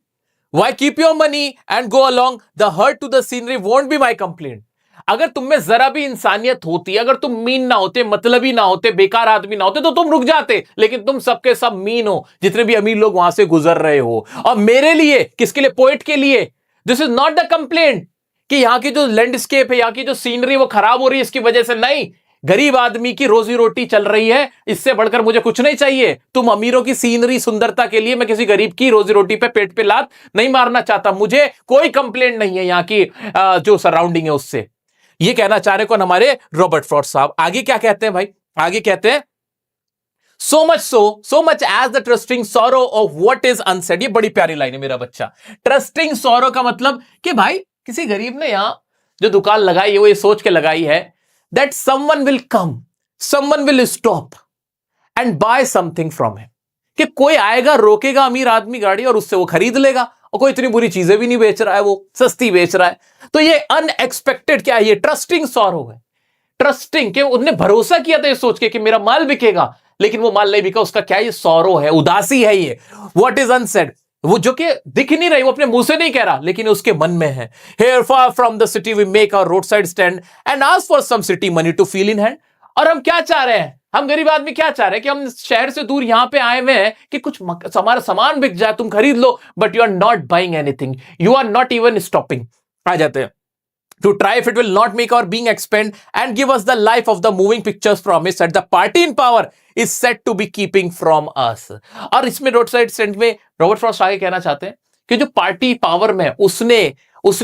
why keep your money and go along? The hurt to the scenery won't be my complaint। अगर तुम में जरा भी इंसानियत होती, अगर तुम मीन ना होते, मतलबी ना होते, बेकार आदमी ना होते, तो तुम रुक जाते। लेकिन तुम सबके सब मीन हो, जितने भी अमीर लोग वहां से गुजर रहे हो। और मेरे लिए, किसके लिए? पोएट के लिए। This is not the complaint कि यहां की जो लैंडस्केप है, यहां की जो सीनरी वो खराब हो रही है इसकी वजह से, नहीं। गरीब आदमी की रोजी रोटी चल रही है, इससे बढ़कर मुझे कुछ नहीं चाहिए। तुम अमीरों की सीनरी सुंदरता के लिए मैं किसी गरीब की रोजी रोटी पे पेट पे लात नहीं मारना चाहता। मुझे कोई कंप्लेंट नहीं है यहाँ की जो सराउंडिंग है उससे। ये कहना चाह रहे कौन? हमारे रॉबर्ट फ्रॉस्ट साहब। आगे क्या कहते हैं भाई? आगे कहते हैं so much as the trusting sorrow of what is unsaid। ये बड़ी प्यारी लाइन है मेरा बच्चा। ट्रस्टिंग sorrow का मतलब कि भाई किसी गरीब ने यहां जो दुकान लगाई है वो ये सोच के लगाई है that someone will come, someone will stop and buy something from him। कि कोई आएगा, रोकेगा अमीर आदमी गाड़ी और उससे वो खरीद लेगा। और कोई इतनी बुरी चीजें भी नहीं बेच रहा है, वो सस्ती बेच रहा है। तो ये अनएक्सपेक्टेड क्या है? ये ट्रस्टिंग सॉरो है। ट्रस्टिंग कि उन्होंने भरोसा किया था ये सोच के कि मेरा माल बिकेगा, लेकिन वो माल नहीं बिका। उसका क्या? ये सॉरो है, उदासी है। ये व्हाट इज अनसेड, वो जो कि दिख नहीं रही, वो अपने मुंह से नहीं कह रहा, लेकिन उसके मन में है। Here far from the city we make our roadside stand and ask for some city money to feel in hand। और हम क्या चाह रहे हैं? हम गरीब आदमी क्या चाह रहे हैं कि हम शहर से दूर यहां पे आए हुए हैं कि कुछ हमारा सामान बिक जाए, तुम खरीद लो, but you are not buying anything, you are not even stopping. आ जाते हैं to try if it will not make our being expand and give us the life of the moving pictures promise that the party in power is said to be keeping from us। और इसमें road side stand में Robert Frost आगे कहना चाहते हैं कि जो party power में उसने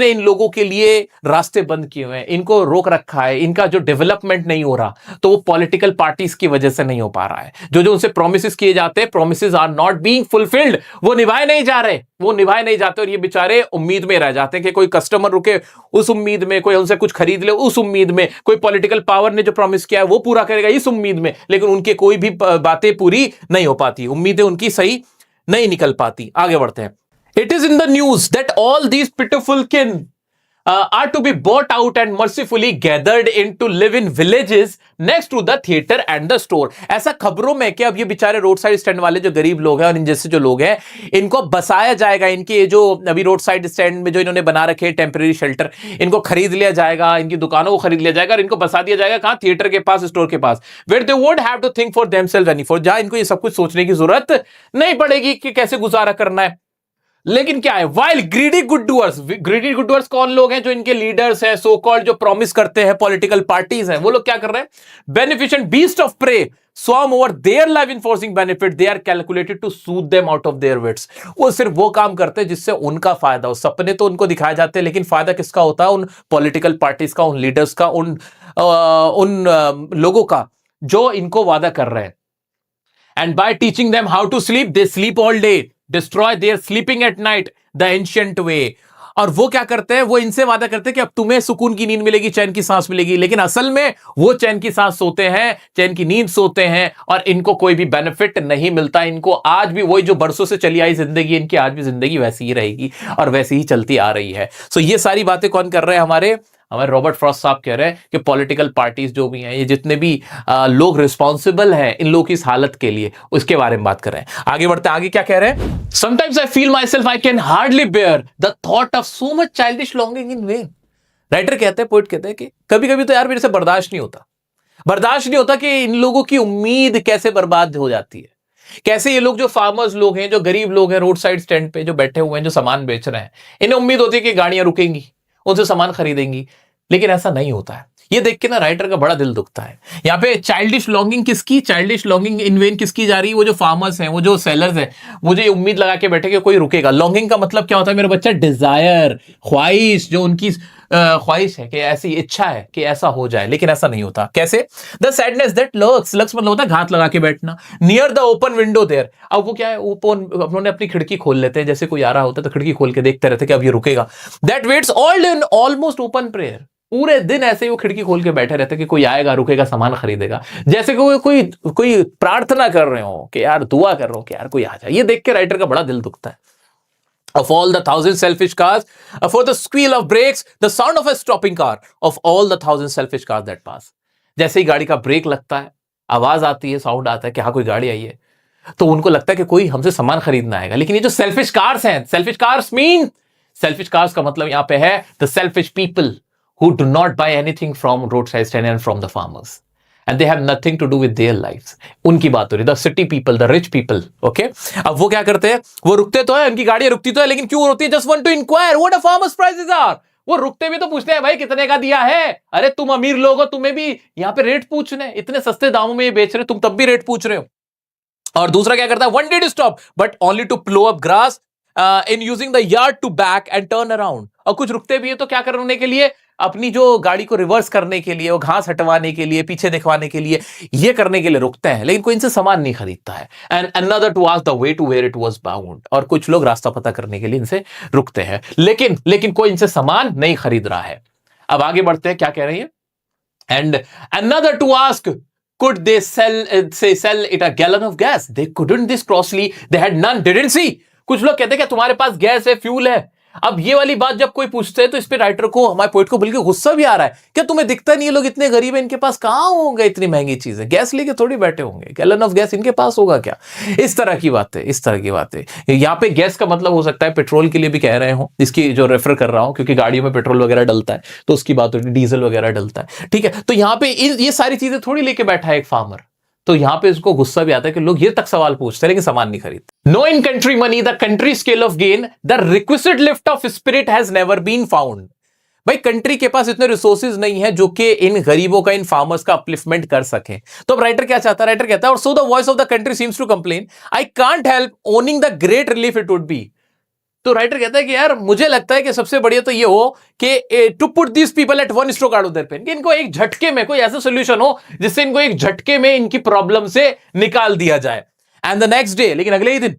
इन लोगों के लिए रास्ते बंद किए हुए हैं, इनको रोक रखा है, इनका जो डेवलपमेंट नहीं हो रहा, तो वो पॉलिटिकल पार्टीज की वजह से नहीं हो पा रहा है। जो जो उनसे प्रोमिसेस किए जाते हैं, promises are not being fulfilled, वो निभाए नहीं जा रहे, वो निभाए नहीं जाते। और ये बेचारे उम्मीद में रह जाते हैं कि कोई कस्टमर रुके उस उम्मीद में, कोई उनसे कुछ खरीद ले उस उम्मीद में, कोई पॉलिटिकल पावर ने जो प्रॉमिस किया है वो पूरा करेगा इस उम्मीद में, लेकिन उनके कोई भी बातें पूरी नहीं हो पाती, उम्मीदें उनकी सही नहीं निकल पाती। आगे बढ़ते हैं। It is in the news that all these pitiful kin are to be bought out and mercifully gathered in to live in villages next to the theater and the store। ऐसा खबरों में कि अब ये बेचारे रोड साइड स्टैंड वाले जो गरीब लोग हैं और इन जैसे जो लोग हैं, इनको बसाया जाएगा। इनके जो अभी रोड साइड स्टैंड में जो इन्होंने बना रखे हैं टेम्परेरी शेल्टर, इनको खरीद लिया जाएगा, इनकी दुकानों को खरीद लिया जाएगा और इनको बसा दिया जाएगा कहां? थिएटर के पास, स्टोर के पास, where they won't have to think for themselves anymore। जहां इनको ये सब कुछ सोचने की जरूरत नहीं पड़ेगी कि कैसे गुजारा करना है। लेकिन क्या है, वाइल ग्रीडी गुड डूअर्स कौन लोग हैं? जो इनके लीडर्स हैं, सो कॉल्ड, जो प्रॉमिस करते हैं, पॉलिटिकल पार्टीज हैं, वो लोग क्या कर रहे हैं? Beneficent beast of prey swarm over their life enforcing benefit, they are calculated to soothe them out of their wits. वो सिर्फ वो काम करते हैं जिससे उनका फायदा हो। सपने तो उनको दिखाए जाते हैं, लेकिन फायदा किसका होता है? उन पॉलिटिकल पार्टीज का, उन लीडर्स का, उन लोगों का जो इनको वादा कर रहे हैं। And by teaching them how to sleep, they sleep all day, destroy their sleeping at night the ancient way. और वो क्या करते हैं? वो इनसे वादा करते हैं कि अब तुम्हें सुकून की नींद मिलेगी, चैन की सांस मिलेगी, लेकिन असल में वो चैन की सांस सोते हैं, चैन की नींद सोते हैं, और इनको कोई भी बेनिफिट नहीं मिलता। इनको आज भी वही जो बरसों से चली आई जिंदगी, इनकी आज भी जिंदगी वैसी ही रहेगी और वैसी ही चलती आ रही है। सो ये सारी बातें कौन कर रहे हैं? हमारे रॉबर्ट फ्रॉस्ट साहब कह रहे हैं कि पॉलिटिकल पार्टीज जो भी हैं, ये जितने भी लोग रिस्पॉन्सिबल हैं इन लोगों की इस हालत के लिए, उसके बारे में बात कर रहे हैं। आगे बढ़ते हैं, आगे क्या कह रहे हैं? Sometimes I feel myself I can hardly bear the thought of so much childish longing in vain. Writer कहते हैं, पोइट कहते हैं कि कभी कभी तो यार मेरे से बर्दाश्त नहीं होता कि इन लोगों की उम्मीद कैसे बर्बाद हो जाती है। कैसे ये लोग, जो फार्मर्स लोग हैं, जो गरीब लोग हैं, रोड साइड स्टैंड पे जो बैठे हुए हैं, जो सामान बेच रहे हैं, इन्हें उम्मीद होती है कि गाड़ियां रुकेंगी, उनसे सामान खरीदेंगी, लेकिन ऐसा नहीं होता है। ये देख के ना राइटर का बड़ा दिल दुखता है। यहाँ पे चाइल्डिश लॉन्गिंग इन वेन किसकी जा रही है? वो जो फार्मर्स हैं, वो जो सेलर्स हैं, वो जो ये उम्मीद लगा के बैठे कि कोई रुकेगा। लॉन्गिंग का मतलब क्या होता है मेरा बच्चा? डिजायर, ख्वाहिश, जो उनकी ख्वाहिश है कि ऐसी इच्छा है कि ऐसा हो जाए, लेकिन ऐसा नहीं होता। कैसे? द सैडनेस दैट लर्क्स मतलब होता है घात लगा के बैठना, near the open window there. अब वो क्या है? उन्होंने अपनी खिड़की खोल लेते हैं, जैसे कोई आ रहा होता है तो खिड़की खोल के देखते रहते कि अब ये रुकेगा। That waits all in almost open prayer. पूरे दिन ऐसे ही वो खिड़की खोल के बैठे रहते कि कोई आएगा, रुकेगा, सामान खरीदेगा, जैसे कोई प्रार्थना कर रहे हो कि यार, दुआ कर रहे हो कि यार कोई आ जाए। ये देख के राइटर का बड़ा दिल दुखता है। Of all the thousand selfish cars, for the squeal of brakes, the sound of a stopping car, of all the thousand selfish cars that pass. जैसे ही गाड़ी का ब्रेक लगता है, आवाज आती है, साउंड आता है कि हाँ कोई गाड़ी आई है, तो उनको लगता है कि कोई हमसे सामान खरीदना आएगा। लेकिन ये जो सेल्फिश कार्स हैं, सेल्फिश कार्स का मतलब यहां पे है the selfish people who do not buy anything from roadside stand and from the farmers, and they have nothing to do with their lives. उनकी बात हो रही, the city people, the rich people, okay? अब वो क्या करते हैं? वो रुकते तो है, उनकी गाड़ियां रुकती तो है, लेकिन क्यों रुकती है? Just want to inquire what the farmers prices are. वो रुकते भी तो पूछते हैं, भाई कितने का दिया है? अरे तुम अमीर लोग हो, तुम्हें भी यहाँ पे रेट पूछने, इतने सस्ते दामों में ये बेच रहे, तुम तब भी रेट पूछ रहे हो। और दूसरा क्या करता है? One did stop, but only to plow up grass in using the yard to back and turn around. और कुछ रुकते भी है तो क्या करने के लिए? अपनी जो गाड़ी को रिवर्स करने के लिए, वो घास हटवाने के लिए, पीछे दिखवाने के लिए, ये करने के लिए रुकते हैं, लेकिन कोई इनसे सामान नहीं खरीदता है। And another to ask the way to where it was bound. और कुछ लोग रास्ता पता करने के लिए इनसे रुकते हैं, लेकिन कोई इनसे सामान नहीं खरीद रहा है। अब आगे बढ़ते हैं, क्या कह रही है? And another to ask could they sell it a gallon of gas? They couldn't this costly, they had none, didn't see. कुछ लोग कहते हैं कि तुम्हारे पास गैस है, फ्यूल है। अब ये वाली बात जब कोई पूछते हैं तो इस पे राइटर को, हमारे पोइट को बल्कि गुस्सा भी आ रहा है। क्या तुम्हें दिखता नहीं, ये लोग इतने गरीब हैं, इनके पास कहां होंगे इतनी महंगी चीजें? गैस लेके थोड़ी बैठे होंगे, गैलन ऑफ गैस इनके पास होगा क्या? इस तरह की बातें। यहाँ पे गैस का मतलब हो सकता है पेट्रोल के लिए भी कह रहे हो, इसकी जो रेफर कर रहा हूं, क्योंकि गाड़ियों में पेट्रोल वगैरह डलता है तो उसकी बात होती है, डीजल वगैरह डलता है, ठीक है। तो यहाँ पे ये सारी चीजें थोड़ी लेके बैठा है एक फार्मर, तो यहां पे इसको गुस्सा भी आता है कि लोग ये तक सवाल पूछते हैं लेकिन सामान नहीं खरीदते। No in country money the country scale of gain, the requisite lift of spirit has never been found. भाई कंट्री के पास इतने रिसोर्सेज नहीं है जो कि इन गरीबों का, इन फार्मर्स का अपलिफ्टमेंट कर सके। तो अब राइटर क्या चाहता है? राइटर कहता है, और so the voice of the country seems to complain, I can't help owning the great relief it would B. तो राइटर कहता है कि यार मुझे लगता है कि सबसे बढ़िया तो ये हो कि to put this people at one stroke out of their pain, कि इनको एक झटके में कोई ऐसा सोल्यूशन हो जिससे इनको एक झटके में इनकी प्रॉब्लम से निकाल दिया जाए। एंड द नेक्स्ट डे, लेकिन अगले ही दिन,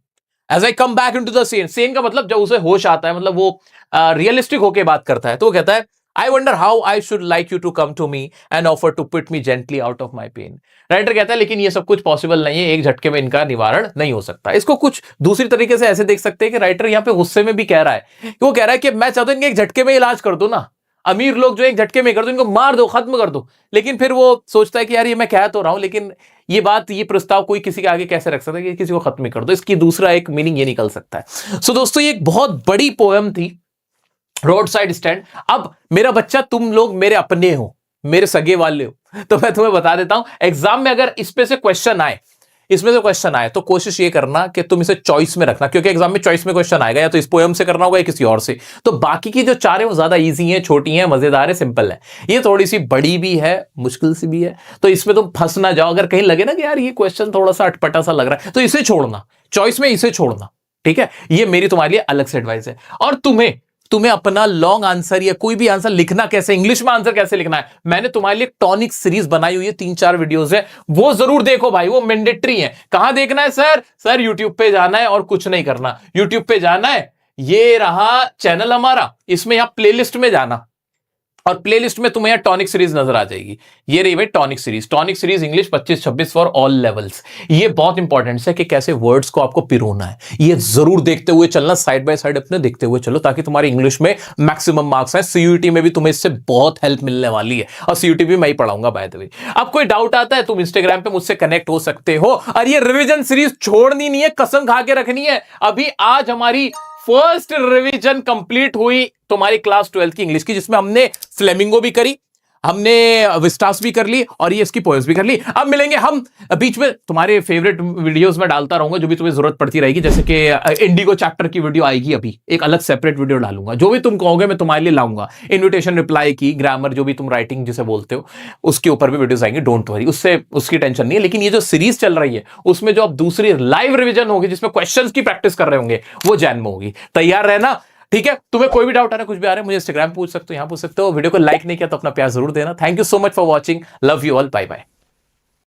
as I come back into the scene का मतलब जब उसे होश आता है, मतलब वो रियलिस्टिक होके बात करता है, तो वो कहता है, I wonder how I should like you to come to me and offer to put me gently out of my pain. Writer कहता है लेकिन ये सब कुछ पॉसिबल नहीं है, एक झटके में इनका निवारण नहीं हो सकता। इसको कुछ दूसरी तरीके से ऐसे देख सकते हैं कि राइटर यहाँ पे गुस्से में भी कह रहा है, वो कह रहा है कि मैं चाहता हूं इनके एक झटके में इलाज कर दो ना, अमीर लोग जो एक झटके में कर दो, इनको मार दो, खत्म कर दो। लेकिन फिर वो सोचता है कि यार ये मैं कह तो रहा हूं, लेकिन ये बात, ये प्रस्ताव कोई किसी के आगे कैसे रख सकता है कि किसी को खत्म कर दो। इसकी दूसरा एक मीनिंग ये निकल सकता है। सो दोस्तों, ये एक बहुत बड़ी पोएम थी, रोड साइड स्टैंड। अब मेरा बच्चा, तुम लोग मेरे अपने हो, मेरे सगे वाले हो, तो मैं तुम्हें बता देता हूं, एग्जाम में अगर इस पे से क्वेश्चन आए इसमें से क्वेश्चन आए तो कोशिश ये करना कि तुम इसे चॉइस में रखना, क्योंकि एग्जाम में चॉइस में क्वेश्चन आएगा, या तो इस पोएम से करना होगा या किसी और से। तो बाकी की जो चार है वो ज्यादा इजी है, छोटी है, मजेदार है, सिंपल है। ये थोड़ी सी बड़ी भी है, मुश्किल सी भी है, तो इसमें तुम फंस ना जाओ। अगर कहीं लगे ना कि यार ये क्वेश्चन थोड़ा सा अटपटा सा लग रहा है, तो इसे छोड़ना, चॉइस में इसे छोड़ना, ठीक है। ये मेरी तुम्हारे लिए अलग से एडवाइस है। और तुम्हें अपना लॉन्ग आंसर या कोई भी आंसर लिखना कैसे, इंग्लिश में आंसर कैसे लिखना है, मैंने तुम्हारे लिए टॉनिक सीरीज बनाई हुई है, 3-4 वीडियोस है, वो जरूर देखो भाई, वो मैंडेटरी है। कहां देखना है सर यूट्यूब पे जाना है और कुछ नहीं करना। यूट्यूब पे जाना है, ये रहा चैनल हमारा, इसमें यहां प्लेलिस्ट में जाना, और प्लेलिस्ट में तुम्हें यहां टॉनिक सीरीज नजर आ जाएगी। ये रही भाई tonic series English 25-26 for all levels. ये बहुत इंपॉर्टेंट है कि कैसे वर्ड्स को आपको पिरोना है, ये जरूर देखते हुए चलना, साइड बाय साइड अपने देखते हुए चलो, ताकि तुम्हारी इंग्लिश में मैक्सिमम मार्क्स आए। सीयूईटी में भी तुम्हें इससे बहुत हेल्प मिलने वाली है, और सीयूईटी भी मैं ही पढ़ाऊंगा बाय द वे। अब कोई डाउट आता है तुम इंस्टाग्राम पे मुझसे कनेक्ट हो सकते हो। और ये रिविजन सीरीज छोड़नी नहीं है, कसम खा के रखनी है। अभी आज हमारी फर्स्ट रिवीजन कंप्लीट हुई तुम्हारी क्लास 12th की इंग्लिश की, जिसमें हमने फ्लेमिंगो भी करी, हमने विस्टास भी कर ली, और ये इसकी पोएम्स भी कर ली। अब मिलेंगे हम, बीच में तुम्हारे फेवरेट वीडियोस में डालता रहूंगा जो भी तुम्हें जरूरत पड़ती रहेगी, जैसे कि इंडिगो चैप्टर की वीडियो आएगी, अभी एक अलग सेपरेट वीडियो डालूंगा, जो भी तुम कहोगे मैं तुम्हारे लिए लाऊंगा। इन्विटेशन रिप्लाई की, ग्रामर, जो भी तुम राइटिंग जिसे बोलते हो, उसके ऊपर भी वीडियोस आएंगे, डोंट वरी, उसकी टेंशन नहीं है। लेकिन ये जो सीरीज चल रही है उसमें जो अब दूसरी लाइव रिविजन होगी, जिसमें क्वेश्चंस की प्रैक्टिस कर रहे होंगे, वो जैन में होगी। तैयार रहना, ठीक है। तुम्हें कोई भी डाउट आ रहा है, कुछ भी आ रहा है, मुझे इंस्टाग्राम पूछ सकते हो, यहां पूछ सकते हो। वीडियो को लाइक नहीं किया तो अपना प्यार जरूर देना। Thank you so much for watching, love you all, bye bye.